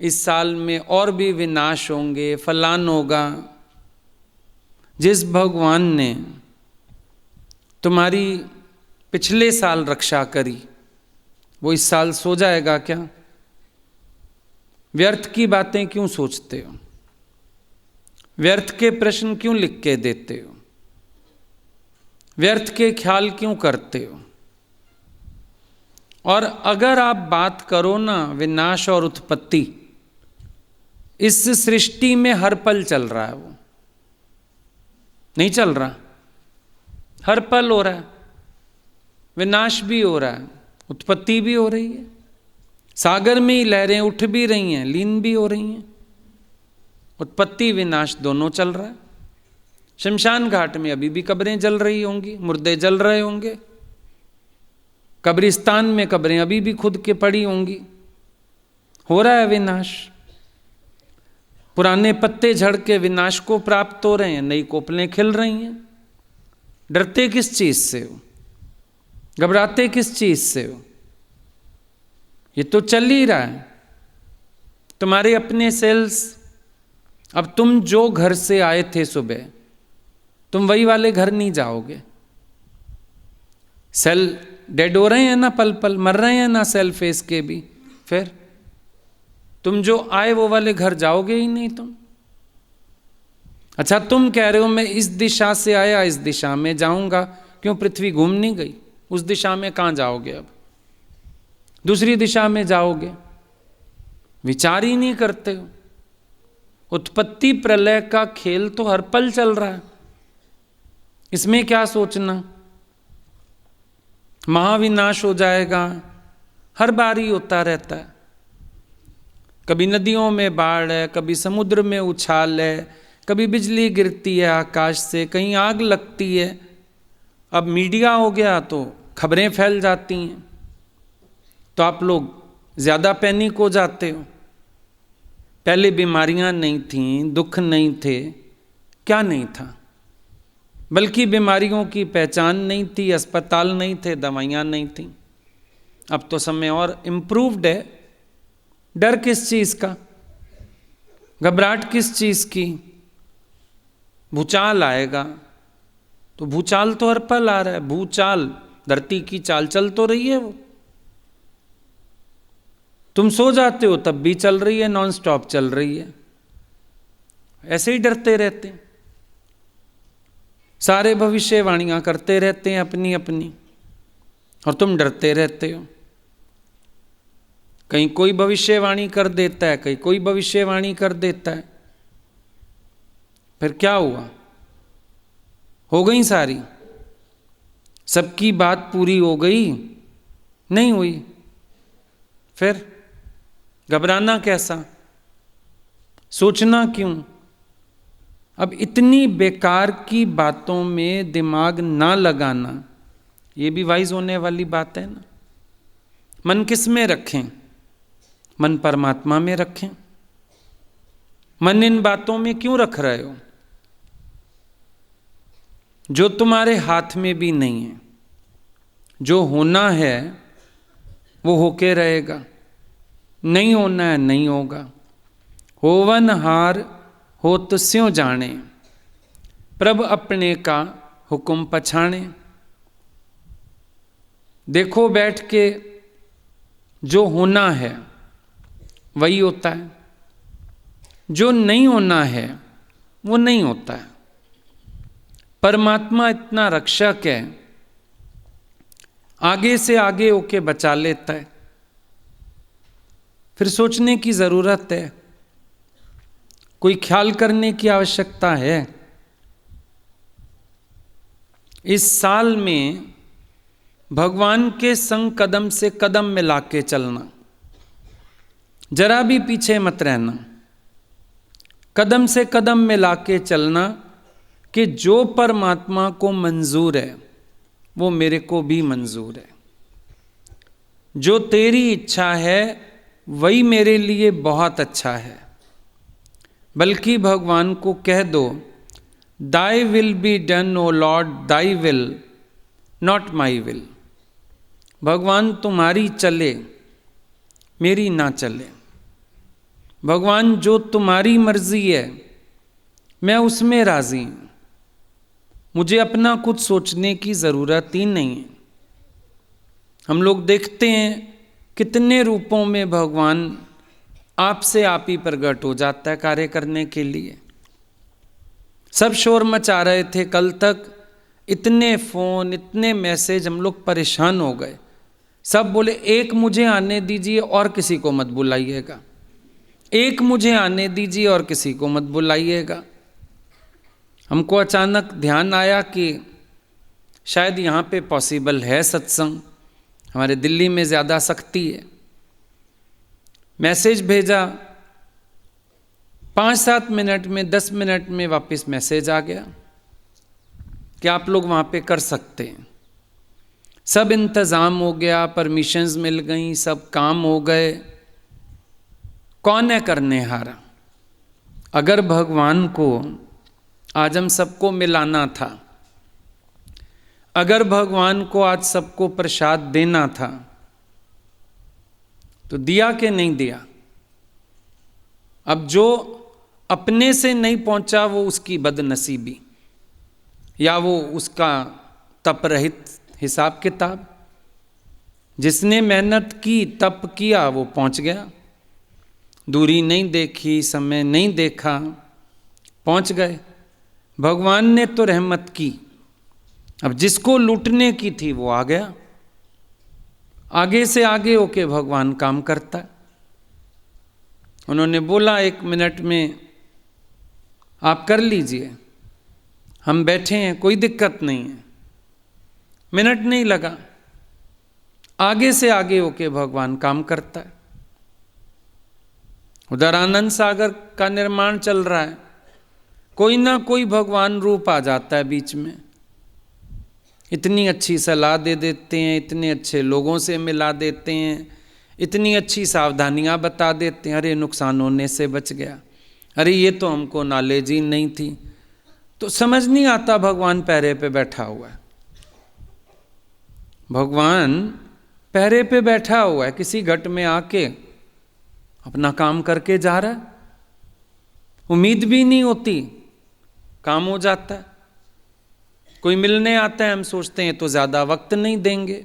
इस साल में और भी विनाश होंगे, फलान होगा। जिस भगवान ने तुम्हारी पिछले साल रक्षा करी, वो इस साल सो जाएगा क्या? व्यर्थ की बातें क्यों सोचते हो? व्यर्थ के प्रश्न क्यों लिख के देते हो? व्यर्थ के ख्याल क्यों करते हो? और अगर आप बात करो ना विनाश और उत्पत्ति, इस सृष्टि में हर पल चल रहा है, वो नहीं चल रहा, हर पल हो रहा है। विनाश भी हो रहा है, उत्पत्ति भी हो रही है। सागर में ही लहरें उठ भी रही हैं, लीन भी हो रही हैं। उत्पत्ति विनाश दोनों चल रहा है। शमशान घाट में अभी भी कब्रें जल रही होंगी, मुर्दे जल रहे होंगे। कब्रिस्तान में कब्रें अभी भी खुद के पड़ी होंगी। हो रहा है विनाश। पुराने पत्ते झड़ के विनाश को प्राप्त हो रहे हैं, नई कोपलें खिल रही हैं। डरते किस चीज से हो? घबराते किस चीज से हो? ये तो चल ही रहा है। तुम्हारे अपने सेल्स, अब तुम जो घर से आए थे सुबह, तुम वही वाले घर नहीं जाओगे। सेल डेड हो रहे हैं ना, पल पल मर रहे हैं ना सेल फेस के भी। फिर तुम जो आए वो वाले घर जाओगे ही नहीं तुम। अच्छा, तुम कह रहे हो मैं इस दिशा से आया, इस दिशा में जाऊंगा। क्यों? पृथ्वी घूम नहीं गई? उस दिशा में कहाँ जाओगे? अब दूसरी दिशा में जाओगे। विचार ही नहीं करते हो। उत्पत्ति प्रलय का खेल तो हर पल चल रहा है, इसमें क्या सोचना? महाविनाश हो जाएगा, हर बार ही होता रहता है। कभी नदियों में बाढ़ है, कभी समुद्र में उछाल है, कभी बिजली गिरती है आकाश से, कहीं आग लगती है। अब मीडिया हो गया तो खबरें फैल जाती हैं, तो आप लोग ज़्यादा पैनिक हो जाते हो। पहले बीमारियां नहीं थीं, दुख नहीं थे, क्या नहीं था? बल्कि बीमारियों की पहचान नहीं थी, अस्पताल नहीं थे, दवाइयां नहीं थीं। अब तो समय और इम्प्रूव्ड है। डर किस चीज़ का? घबराहट किस चीज़ की? भूचाल आएगा तो भूचाल तो हर पल आ रहा है। भूचाल, धरती की चाल चल तो रही है वो। तुम सो जाते हो तब भी चल रही है, नॉन स्टॉप चल रही है। ऐसे ही डरते रहते हैं, सारे भविष्यवाणियां करते रहते हैं अपनी अपनी, और तुम डरते रहते हो। कहीं कोई भविष्यवाणी कर देता है, कहीं कोई भविष्यवाणी कर देता है। फिर क्या हुआ? हो गई सारी, सबकी बात पूरी हो गई? नहीं हुई। फिर घबराना कैसा? सोचना क्यों? अब इतनी बेकार की बातों में दिमाग ना लगाना, ये भी वाइज होने वाली बात है ना। मन किस में रखें? मन परमात्मा में रखें। मन इन बातों में क्यों रख रहे हो जो तुम्हारे हाथ में भी नहीं है? जो होना है वो होके रहेगा, नहीं होना है नहीं होगा। होवन हार होत स्यों जाने, प्रभ अपने का हुक्म पछाणे। देखो बैठ के, जो होना है वही होता है, जो नहीं होना है वो नहीं होता है। परमात्मा इतना रक्षक है, आगे से आगे होके बचा लेता है। फिर सोचने की जरूरत है, कोई ख्याल करने की आवश्यकता है। इस साल में भगवान के संग कदम से कदम मिला के चलना, जरा भी पीछे मत रहना। कदम से कदम मिला के चलना कि जो परमात्मा को मंजूर है वो मेरे को भी मंजूर है। जो तेरी इच्छा है वही मेरे लिए बहुत अच्छा है। बल्कि भगवान को कह दो, thy will be done O Lord, thy will, not my will. भगवान तुम्हारी चले, मेरी ना चले। भगवान जो तुम्हारी मर्जी है मैं उसमें राजी हूँ, मुझे अपना कुछ सोचने की ज़रूरत ही नहीं है। हम लोग देखते हैं कितने रूपों में भगवान आपसे आप ही प्रकट हो जाता है कार्य करने के लिए। सब शोर मचा रहे थे कल तक, इतने फ़ोन, इतने मैसेज, हम लोग परेशान हो गए। सब बोले एक मुझे आने दीजिए और किसी को मत बुलाइएगा, एक मुझे आने दीजिए और किसी को मत बुलाइएगा। हमको अचानक ध्यान आया कि शायद यहाँ पे पॉसिबल है सत्संग, हमारे दिल्ली में ज़्यादा सख्ती है। मैसेज भेजा, 5-7 मिनट में, 10 मिनट में वापस मैसेज आ गया कि आप लोग वहाँ पे कर सकते हैं। सब इंतज़ाम हो गया, परमिशंस मिल गई, सब काम हो गए। कौन है करने हारा? अगर भगवान को आज हम सबको मिलाना था, अगर भगवान को आज सबको प्रसाद देना था, तो दिया कि नहीं दिया? अब जो अपने से नहीं पहुंचा वो उसकी बदनसीबी, या वो उसका तप रहित हिसाब किताब। जिसने मेहनत की, तप किया, वो पहुंच गया। दूरी नहीं देखी, समय नहीं देखा, पहुंच गए। भगवान ने तो रहमत की, अब जिसको लूटने की थी वो आ गया। आगे से आगे होके भगवान काम करता है। उन्होंने बोला 1 मिनट में आप कर लीजिए, हम बैठे हैं, कोई दिक्कत नहीं है। मिनट नहीं लगा, आगे से आगे होके भगवान काम करता है। उधर आनंद सागर का निर्माण चल रहा है, कोई ना कोई भगवान रूप आ जाता है बीच में। इतनी अच्छी सलाह दे देते हैं, इतने अच्छे लोगों से मिला देते हैं, इतनी अच्छी सावधानियां बता देते हैं, अरे नुकसान होने से बच गया, अरे ये तो हमको नॉलेज ही नहीं थी। तो समझ नहीं आता भगवान पैरे पे बैठा हुआ है। भगवान पैरे पे बैठा हुआ है, किसी घट में आके अपना काम करके जा रहा है। उम्मीद भी नहीं होती, काम हो जाता है। कोई मिलने आता है, हम सोचते हैं तो ज़्यादा वक्त नहीं देंगे,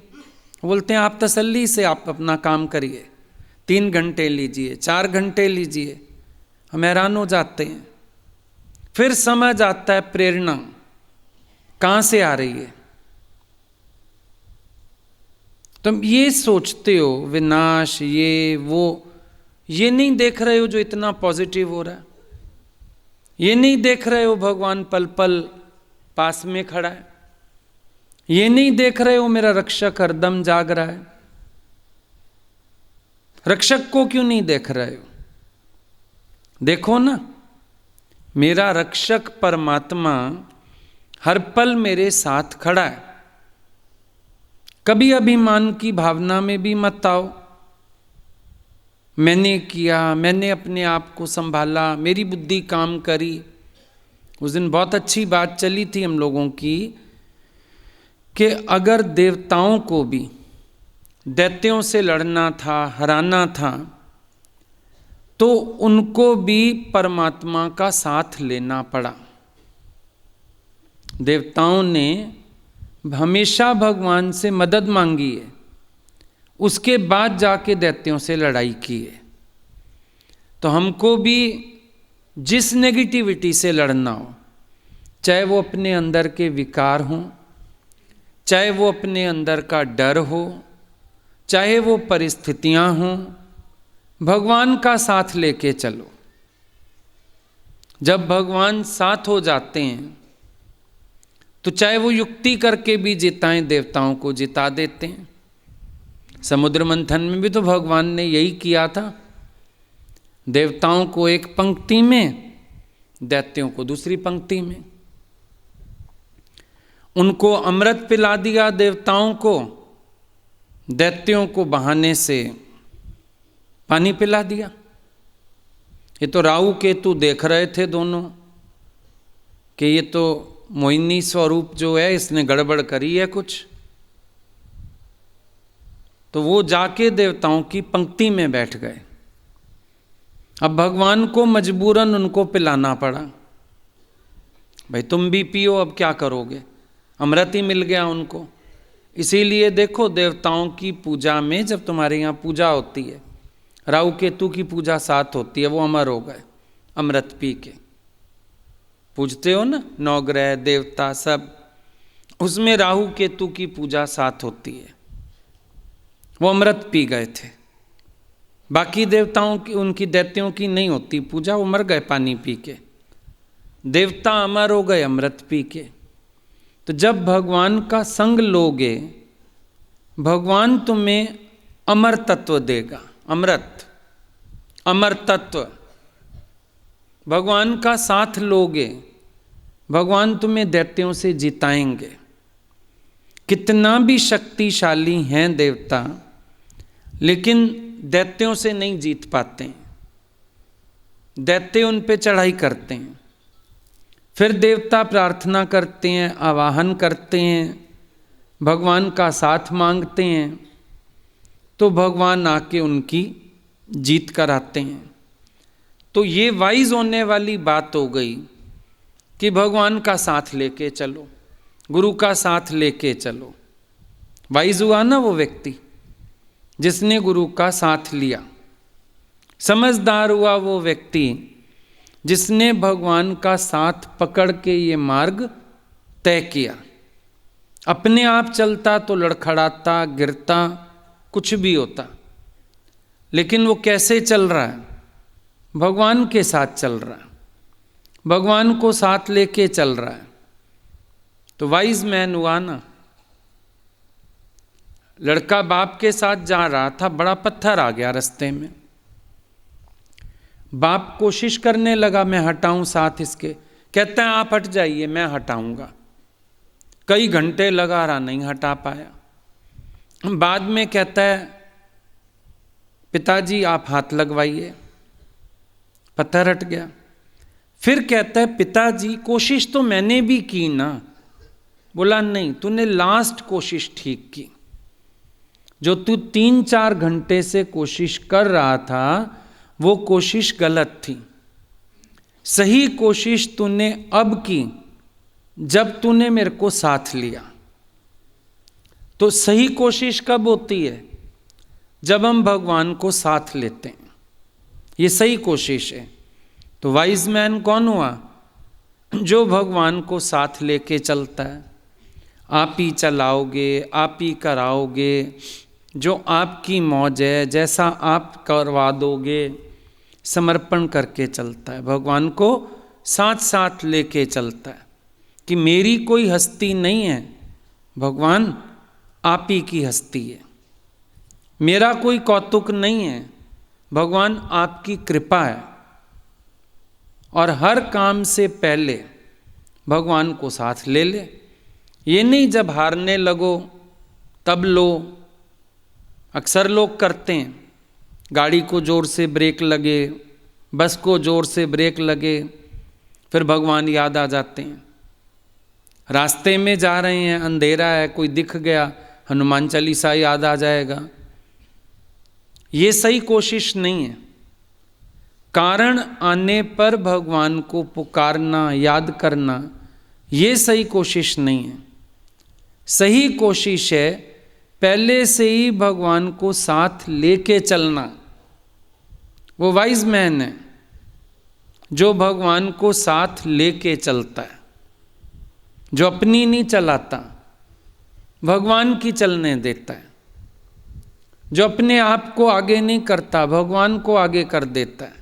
बोलते हैं आप तसल्ली से आप अपना काम करिए, 3 घंटे लीजिए, 4 घंटे लीजिए। हम हैरान हो जाते हैं। फिर समझ आता है प्रेरणा कहाँ से आ रही है। तुम ये सोचते हो विनाश, ये वो, ये नहीं देख रहे हो जो इतना पॉजिटिव हो रहा है। ये नहीं देख रहे हो भगवान पल पल पास में खड़ा है। ये नहीं देख रहे हो मेरा रक्षक हरदम जाग रहा है। रक्षक को क्यों नहीं देख रहे हो? देखो ना, मेरा रक्षक परमात्मा हर पल मेरे साथ खड़ा है। कभी अभिमान की भावना में भी मत आओ, मैंने किया, मैंने अपने आप को संभाला, मेरी बुद्धि काम करी। उस दिन बहुत अच्छी बात चली थी हम लोगों की कि अगर देवताओं को भी दैत्यों से लड़ना था, हराना था, तो उनको भी परमात्मा का साथ लेना पड़ा। देवताओं ने हमेशा भगवान से मदद मांगी है, उसके बाद जाके दैत्यों से लड़ाई की है। तो हमको भी जिस नेगेटिविटी से लड़ना हो, चाहे वो अपने अंदर के विकार हों, चाहे वो अपने अंदर का डर हो, चाहे वो परिस्थितियां हों, भगवान का साथ लेके चलो। जब भगवान साथ हो जाते हैं तो चाहे वो युक्ति करके भी जिताएं, देवताओं को जिता देते हैं। समुद्र मंथन में भी तो भगवान ने यही किया था, देवताओं को एक पंक्ति में, दैत्यों को दूसरी पंक्ति में। उनको अमृत पिला दिया देवताओं को, दैत्यों को बहाने से पानी पिला दिया। ये तो राहु केतु देख रहे थे दोनों कि ये तो मोहिनी स्वरूप जो है इसने गड़बड़ करी है कुछ। तो वो जाके देवताओं की पंक्ति में बैठ गए। अब भगवान को मजबूरन उनको पिलाना पड़ा। भाई तुम भी पियो, अब क्या करोगे, अमृत ही मिल गया उनको। इसीलिए देखो देवताओं की पूजा में, जब तुम्हारे यहाँ पूजा होती है, राहु केतु की पूजा साथ होती है, वो अमर हो गए अमृत पी के। पूजते हो ना नवग्रह देवता सब, उसमें राहु केतु की पूजा साथ होती है, वो अमृत पी गए थे। बाकी देवताओं की, उनकी दैत्यों की नहीं होती पूजा, वो मर गए पानी पी के। देवता अमर हो गए अमृत पी के। तो जब भगवान का संग लोगे, भगवान तुम्हें अमर तत्व देगा, अमृत, अमर तत्व। भगवान का साथ लोगे, भगवान तुम्हें दैत्यों से जिताएंगे। कितना भी शक्तिशाली हैं देवता, लेकिन दैत्यों से नहीं जीत पाते। दैत्य उन पे चढ़ाई करते हैं, फिर देवता प्रार्थना करते हैं, आवाहन करते हैं, भगवान का साथ मांगते हैं, तो भगवान आके उनकी जीत कराते हैं। तो ये वाइज होने वाली बात हो गई कि भगवान का साथ लेके चलो, गुरु का साथ लेके चलो। वाइज हुआ ना वो व्यक्ति जिसने गुरु का साथ लिया। समझदार हुआ वो व्यक्ति जिसने भगवान का साथ पकड़ के ये मार्ग तय किया। अपने आप चलता तो लड़खड़ाता, गिरता, कुछ भी होता, लेकिन वो कैसे चल रहा है, भगवान के साथ चल रहा है, भगवान को साथ लेके चल रहा है। तो वाइज मैन हुआ ना। लड़का बाप के साथ जा रहा था, बड़ा पत्थर आ गया रास्ते में। बाप कोशिश करने लगा मैं हटाऊं साथ इसके, कहता है आप हट जाइए मैं हटाऊंगा। कई घंटे लगा रहा, नहीं हटा पाया। बाद में कहता है पिताजी आप हाथ लगवाइए, पत्थर हट गया। फिर कहता है पिताजी कोशिश तो मैंने भी की ना। बोला नहीं, तूने लास्ट कोशिश ठीक की। जो तू 3-4 घंटे से कोशिश कर रहा था वो कोशिश गलत थी। सही कोशिश तूने अब की जब तूने मेरे को साथ लिया। तो सही कोशिश कब होती है? जब हम भगवान को साथ लेते हैं, ये सही कोशिश है। तो वाइज मैन कौन हुआ? जो भगवान को साथ लेके चलता है। आप ही चलाओगे, आप ही कराओगे, जो आपकी मौज है, जैसा आप करवा दोगे, समर्पण करके चलता है, भगवान को साथ साथ लेके चलता है कि मेरी कोई हस्ती नहीं है, भगवान आप ही की हस्ती है। मेरा कोई कौतुक नहीं है, भगवान आपकी कृपा है। और हर काम से पहले भगवान को साथ ले ले। ये नहीं जब हारने लगो तब लो। अक्सर लोग करते हैं, गाड़ी को जोर से ब्रेक लगे, बस को जोर से ब्रेक लगे, फिर भगवान याद आ जाते हैं। रास्ते में जा रहे हैं, अंधेरा है, कोई दिख गया, हनुमान चालीसा याद आ जाएगा। ये सही कोशिश नहीं है। कारण आने पर भगवान को पुकारना, याद करना, ये सही कोशिश नहीं है। सही कोशिश है पहले से ही भगवान को साथ लेके चलना। वो वाइज मैन है जो भगवान को साथ लेके चलता है, जो अपनी नहीं चलाता, भगवान की चलने देता है, जो अपने आप को आगे नहीं करता, भगवान को आगे कर देता है,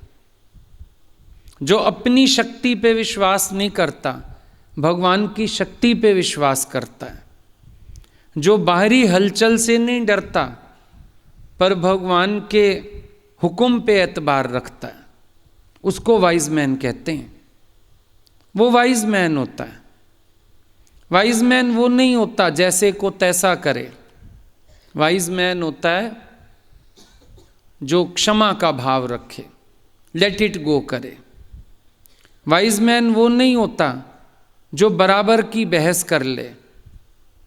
जो अपनी शक्ति पे विश्वास नहीं करता, भगवान की शक्ति पे विश्वास करता है, जो बाहरी हलचल से नहीं डरता पर भगवान के हुक्म पे एतबार रखता है, उसको वाइज मैन कहते हैं। वो वाइज मैन होता है। वाइज मैन वो नहीं होता जैसे को तैसा करे। वाइज मैन होता है जो क्षमा का भाव रखे, लेट इट गो करे। वाइज मैन वो नहीं होता जो बराबर की बहस कर ले।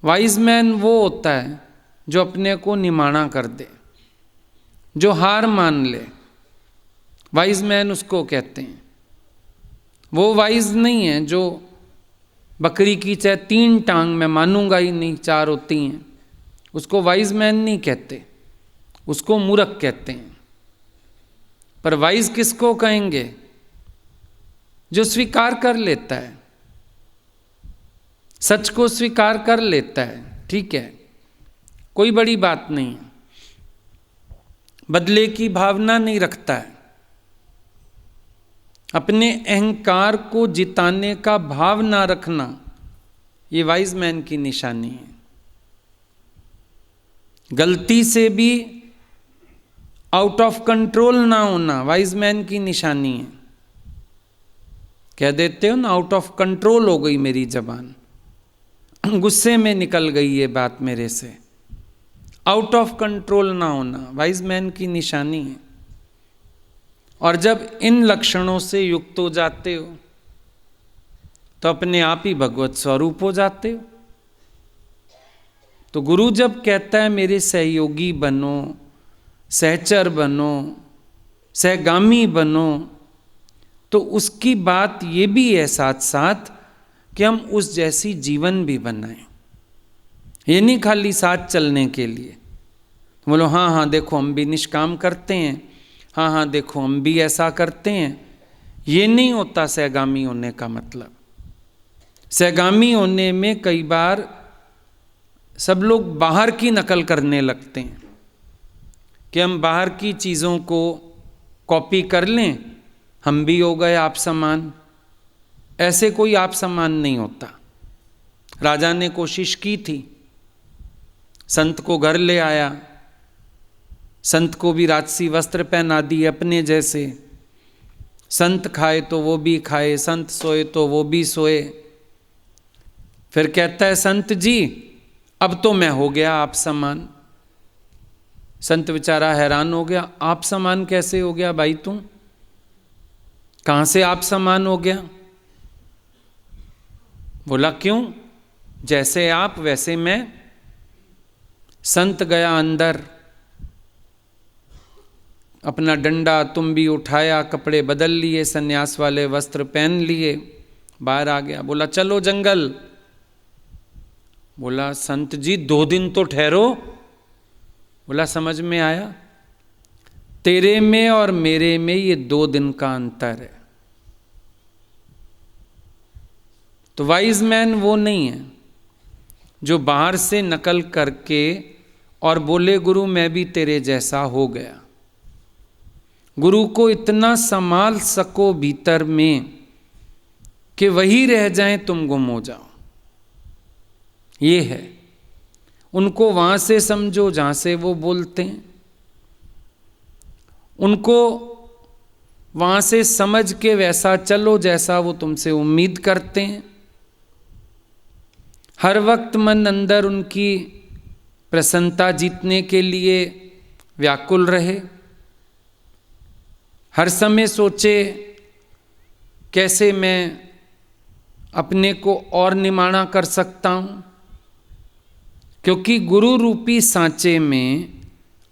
वाइज मैन वो होता है जो अपने को निमाणा कर दे, जो हार मान ले, वाइज मैन उसको कहते हैं। वो वाइज नहीं है जो बकरी की चाहे 3 टांग मैं मानूंगा ही नहीं, 4 होती हैं, उसको वाइज मैन नहीं कहते, उसको मूर्ख कहते हैं। पर वाइज किसको कहेंगे? जो स्वीकार कर लेता है, सच को स्वीकार कर लेता है, ठीक है, कोई बड़ी बात नहीं है, बदले की भावना नहीं रखता है, अपने अहंकार को जिताने का भाव ना रखना, ये वाइज मैन की निशानी है। गलती से भी आउट ऑफ कंट्रोल ना होना वाइज मैन की निशानी है। कह देते हो ना, आउट ऑफ कंट्रोल हो गई मेरी जबान, गुस्से में निकल गई ये बात मेरे से। आउट ऑफ कंट्रोल ना होना वाइज मैन की निशानी है। और जब इन लक्षणों से युक्त हो जाते हो तो अपने आप ही भगवत स्वरूप हो जाते हो। तो गुरु जब कहता है मेरे सहयोगी बनो, सहचर बनो, सहगामी बनो, तो उसकी बात ये भी है साथ साथ कि हम उस जैसी जीवन भी बनाएं। ये नहीं खाली साथ चलने के लिए बोलो हाँ हाँ देखो हम भी निष्काम करते हैं, हाँ हाँ देखो हम भी ऐसा करते हैं। ये नहीं होता सहगामी होने का मतलब। सहगामी होने में कई बार सब लोग बाहर की नकल करने लगते हैं कि हम बाहर की चीज़ों को कॉपी कर लें, हम भी हो गए आप समान। ऐसे कोई आप समान नहीं होता। राजा ने कोशिश की थी, संत को घर ले आया, संत को भी राजसी वस्त्र पहना दिए अपने जैसे। संत खाए तो वो भी खाए, संत सोए तो वो भी सोए। फिर कहता है संत जी अब तो मैं हो गया आप समान। संत बेचारा हैरान हो गया, आप समान कैसे हो गया भाई तू, कहाँ से आप समान हो गया? बोला क्यों, जैसे आप वैसे मैं। संत गया अंदर, अपना डंडा तुम भी उठाया, कपड़े बदल लिए, सन्यास वाले वस्त्र पहन लिए, बाहर आ गया। बोला चलो जंगल। बोला संत जी 2 दिन तो ठहरो। बोला समझ में आया, तेरे में और मेरे में ये 2 दिन का अंतर है। तो वाइज मैन वो नहीं है जो बाहर से नकल करके और बोले गुरु मैं भी तेरे जैसा हो गया। गुरु को इतना संभाल सको भीतर में कि वही रह जाए तुम गुम हो जाओ, ये है। उनको वहाँ से समझो जहाँ से वो बोलते हैं, उनको वहाँ से समझ के वैसा चलो जैसा वो तुमसे उम्मीद करते हैं। हर वक्त मन अंदर उनकी प्रसन्नता जीतने के लिए व्याकुल रहे। हर समय सोचे कैसे मैं अपने को और निमाणा कर सकता हूँ, क्योंकि गुरु रूपी सांचे में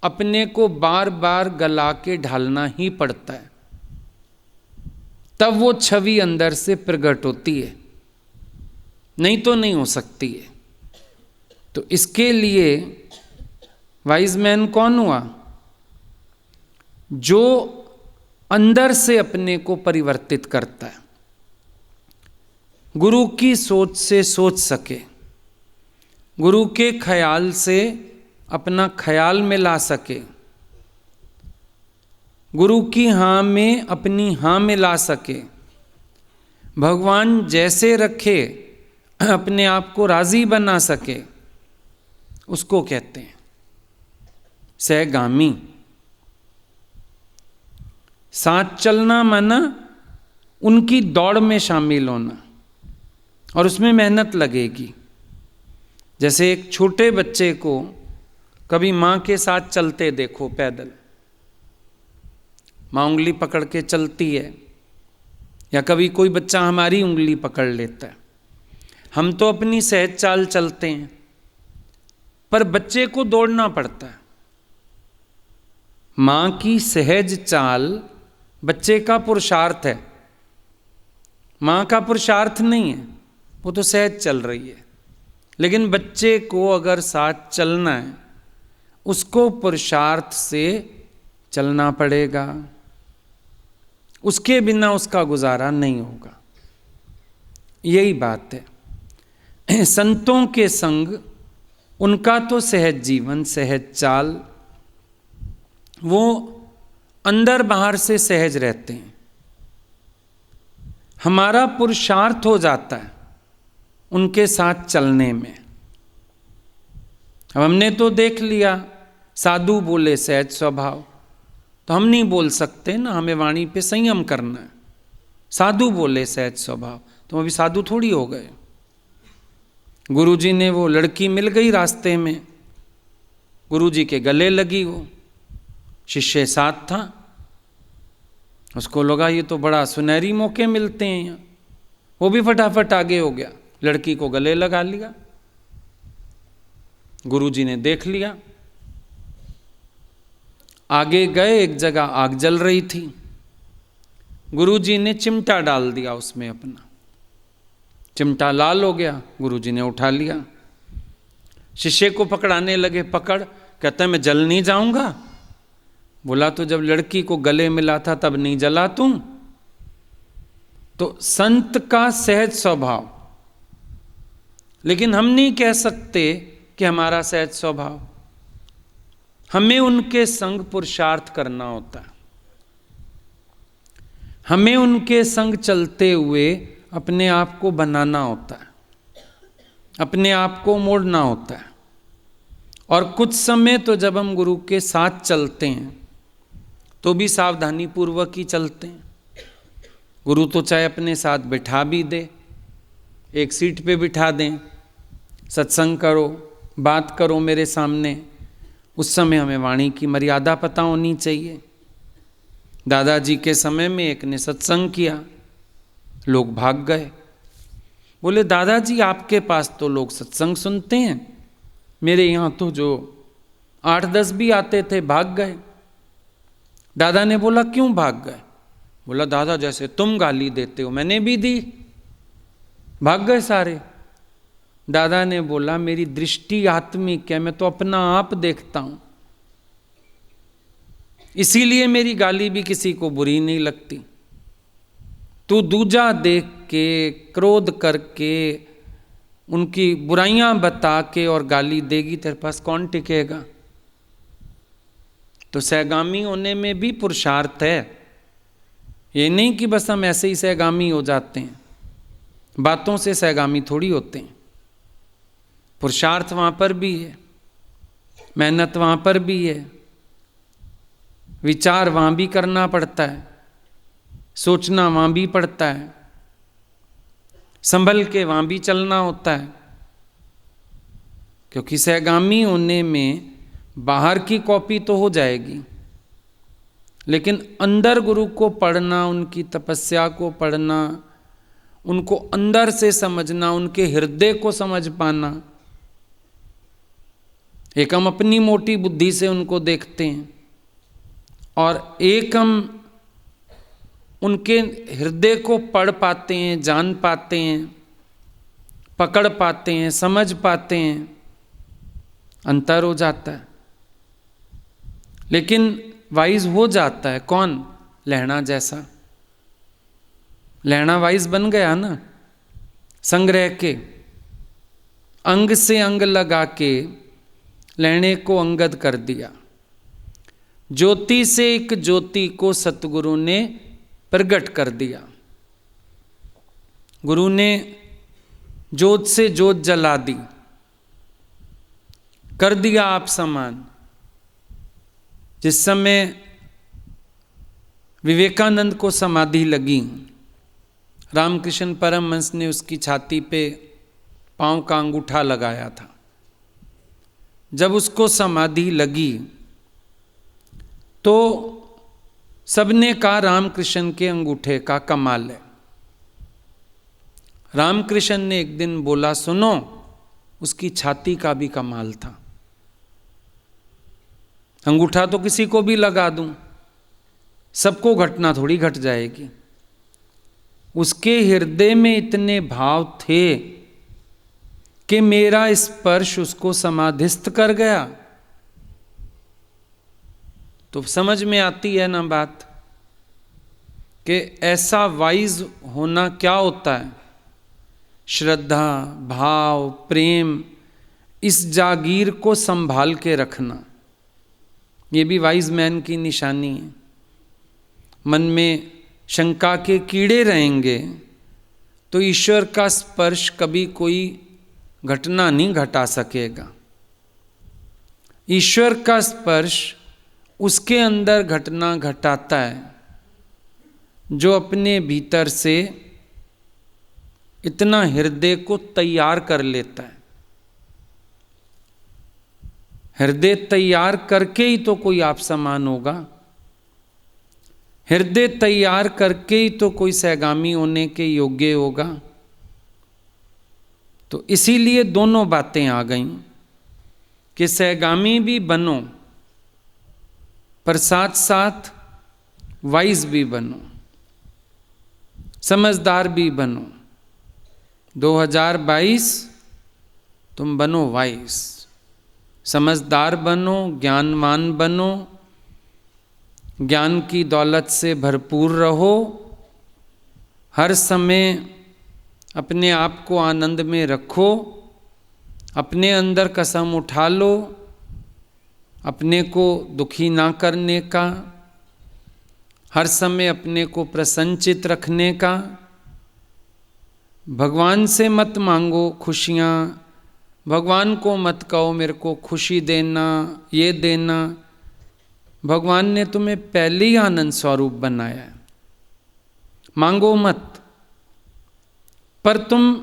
अपने को बार बार गला के ढालना ही पड़ता है, तब वो छवि अंदर से प्रकट होती है, नहीं तो नहीं हो सकती है। तो इसके लिए वाइज मैन कौन हुआ? जो अंदर से अपने को परिवर्तित करता है, गुरु की सोच से सोच सके, गुरु के ख्याल से अपना ख्याल मिला सके, गुरु की हाँ में अपनी हाँ मिला सके, भगवान जैसे रखे अपने आप को राजी बना सके, उसको कहते हैं सहगामी। साथ चलना माना उनकी दौड़ में शामिल होना, और उसमें मेहनत लगेगी। जैसे एक छोटे बच्चे को कभी माँ के साथ चलते देखो पैदल, माँ उंगली पकड़ के चलती है, या कभी कोई बच्चा हमारी उंगली पकड़ लेता है। हम तो अपनी सहज चाल चलते हैं, पर बच्चे को दौड़ना पड़ता है। मां की सहज चाल बच्चे का पुरुषार्थ है, मां का पुरुषार्थ नहीं है, वो तो सहज चल रही है। लेकिन बच्चे को अगर साथ चलना है, उसको पुरुषार्थ से चलना पड़ेगा, उसके बिना उसका गुजारा नहीं होगा। यही बात है। संतों के संग उनका तो सहज जीवन, सहज चाल, वो अंदर बाहर से सहज रहते हैं। हमारा पुरुषार्थ हो जाता है उनके साथ चलने में। अब हमने तो देख लिया, साधु बोले सहज स्वभाव, तो हम नहीं बोल सकते ना, हमें वाणी पे संयम करना है। साधु बोले सहज स्वभाव, तो अभी साधु थोड़ी हो गए। गुरुजी ने वो लड़की मिल गई रास्ते में, गुरुजी के गले लगी, वो शिष्य साथ था, उसको लगा ये तो बड़ा सुनहरी मौके मिलते हैं यहाँ, वो भी फटाफट आगे हो गया, लड़की को गले लगा लिया। गुरुजी ने देख लिया, आगे गए, एक जगह आग जल रही थी, गुरुजी ने चिमटा डाल दिया उसमें अपना, चिमटा लाल हो गया, गुरुजी ने उठा लिया। शिष्य को पकड़ाने लगे, पकड़, कहता है मैं जल नहीं जाऊंगा। बोला तो जब लड़की को गले मिला था तब नहीं जला तुम? तो संत का सहज स्वभाव, लेकिन हम नहीं कह सकते कि हमारा सहज स्वभाव, हमें उनके संग पुरुषार्थ करना होता है, हमें उनके संग चलते हुए अपने आप को बनाना होता है, अपने आप को मोड़ना होता है। और कुछ समय तो जब हम गुरु के साथ चलते हैं तो भी सावधानी पूर्वक ही चलते हैं। गुरु तो चाहे अपने साथ बिठा भी दे, एक सीट पे बिठा दें, सत्संग करो, बात करो मेरे सामने, उस समय हमें वाणी की मर्यादा पता होनी चाहिए। दादाजी के समय में एक ने सत्संग किया, लोग भाग गए, बोले दादाजी आपके पास तो लोग सत्संग सुनते हैं, मेरे यहाँ तो जो 8-10 भी आते थे भाग गए। दादा ने बोला क्यों भाग गए? बोला दादा जैसे तुम गाली देते हो मैंने भी दी, भाग गए सारे। दादा ने बोला मेरी दृष्टि आत्मिक है, मैं तो अपना आप देखता हूं, इसीलिए मेरी गाली भी किसी को बुरी नहीं लगती। तू दूजा देख के, क्रोध करके, उनकी बुराइयां बता के और गाली देगी, तेरे पास कौन टिकेगा? तो सहगामी होने में भी पुरुषार्थ है, ये नहीं कि बस हम ऐसे ही सहगामी हो जाते हैं, बातों से सहगामी थोड़ी होते हैं। पुरुषार्थ वहाँ पर भी है, मेहनत वहाँ पर भी है, विचार वहाँ भी करना पड़ता है, सोचना वहाँ भी पड़ता है, संभल के वहाँ भी चलना होता है। क्योंकि सहगामी होने में बाहर की कॉपी तो हो जाएगी, लेकिन अंदर गुरु को पढ़ना, उनकी तपस्या को पढ़ना, उनको अंदर से समझना, उनके हृदय को समझ पाना। एक हम अपनी मोटी बुद्धि से उनको देखते हैं और एक हम उनके हृदय को पढ़ पाते हैं, जान पाते हैं, पकड़ पाते हैं, समझ पाते हैं, अंतर हो जाता है। लेकिन वाइज हो जाता है कौन? लहणा जैसा। लहणा वाइज बन गया ना, संग्रह के अंग से अंग लगा के लहणे को अंगद कर दिया। ज्योति से एक ज्योति को सतगुरु ने प्रकट कर दिया। गुरु ने ज्योत से ज्योत जला दी, कर दिया आप समान। जिस समय विवेकानंद को समाधि लगी, रामकृष्ण परमहंस ने उसकी छाती पे पांव का अंगूठा लगाया था। जब उसको समाधि लगी तो सबने कहा रामकृष्ण के अंगूठे का कमाल है। रामकृष्ण ने एक दिन बोला सुनो, उसकी छाती का भी कमाल था। अंगूठा तो किसी को भी लगा दूं, सबको घटना थोड़ी घट जाएगी। उसके हृदय में इतने भाव थे कि मेरा स्पर्श उसको समाधिस्थ कर गया। तो समझ में आती है ना बात कि ऐसा वाइज होना क्या होता है। श्रद्धा, भाव, प्रेम, इस जागीर को संभाल के रखना, ये भी वाइज मैन की निशानी है। मन में शंका के कीड़े रहेंगे तो ईश्वर का स्पर्श कभी कोई घटना नहीं घटा सकेगा। ईश्वर का स्पर्श उसके अंदर घटना घटाता है जो अपने भीतर से इतना हृदय को तैयार कर लेता है। हृदय तैयार करके ही तो कोई आप समान होगा, हृदय तैयार करके ही तो कोई सहगामी होने के योग्य होगा। तो इसीलिए दोनों बातें आ गईं कि सहगामी भी बनो पर साथ साथ वाइज भी बनो, समझदार भी बनो। 2022 तुम बनो वाइज, समझदार बनो, ज्ञानवान बनो, ज्ञान की दौलत से भरपूर रहो, हर समय अपने आप को आनंद में रखो, अपने अंदर कसम उठा लो अपने को दुखी ना करने का, हर समय अपने को प्रसन्नचित रखने का। भगवान से मत मांगो खुशियाँ, भगवान को मत कहो मेरे को खुशी देना, ये देना। भगवान ने तुम्हें पहले ही आनंद स्वरूप बनाया है, मांगो मत। पर तुम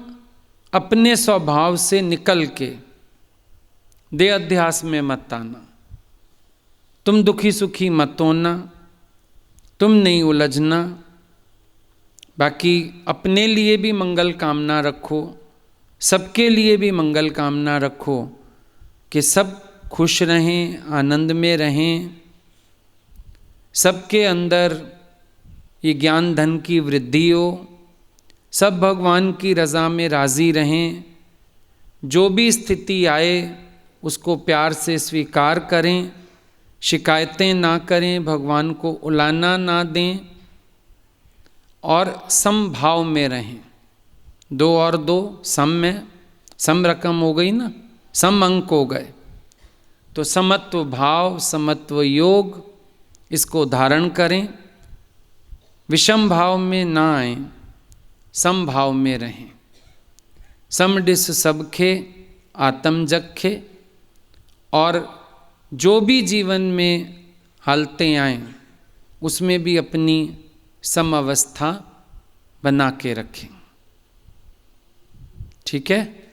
अपने स्वभाव से निकल के देह अध्यास में मत आना, तुम दुखी सुखी मत होना, तुम नहीं उलझना। बाकी अपने लिए भी मंगल कामना रखो, सबके लिए भी मंगल कामना रखो कि सब खुश रहें, आनंद में रहें, सबके अंदर ये ज्ञान धन की वृद्धि हो, सब भगवान की रज़ा में राज़ी रहें। जो भी स्थिति आए उसको प्यार से स्वीकार करें, शिकायतें ना करें, भगवान को उलाना ना दें और समभाव में रहें। 2 और 2 सम में, सम रकम हो गई ना, सम अंक हो गए। तो समत्व भाव, समत्व योग, इसको धारण करें, विषम भाव में ना आए, समभाव में रहें। समडिस सबखे आत्म जखे। और जो भी जीवन में हालतें आएं उसमें भी अपनी सम अवस्था बना के रखें। ठीक है।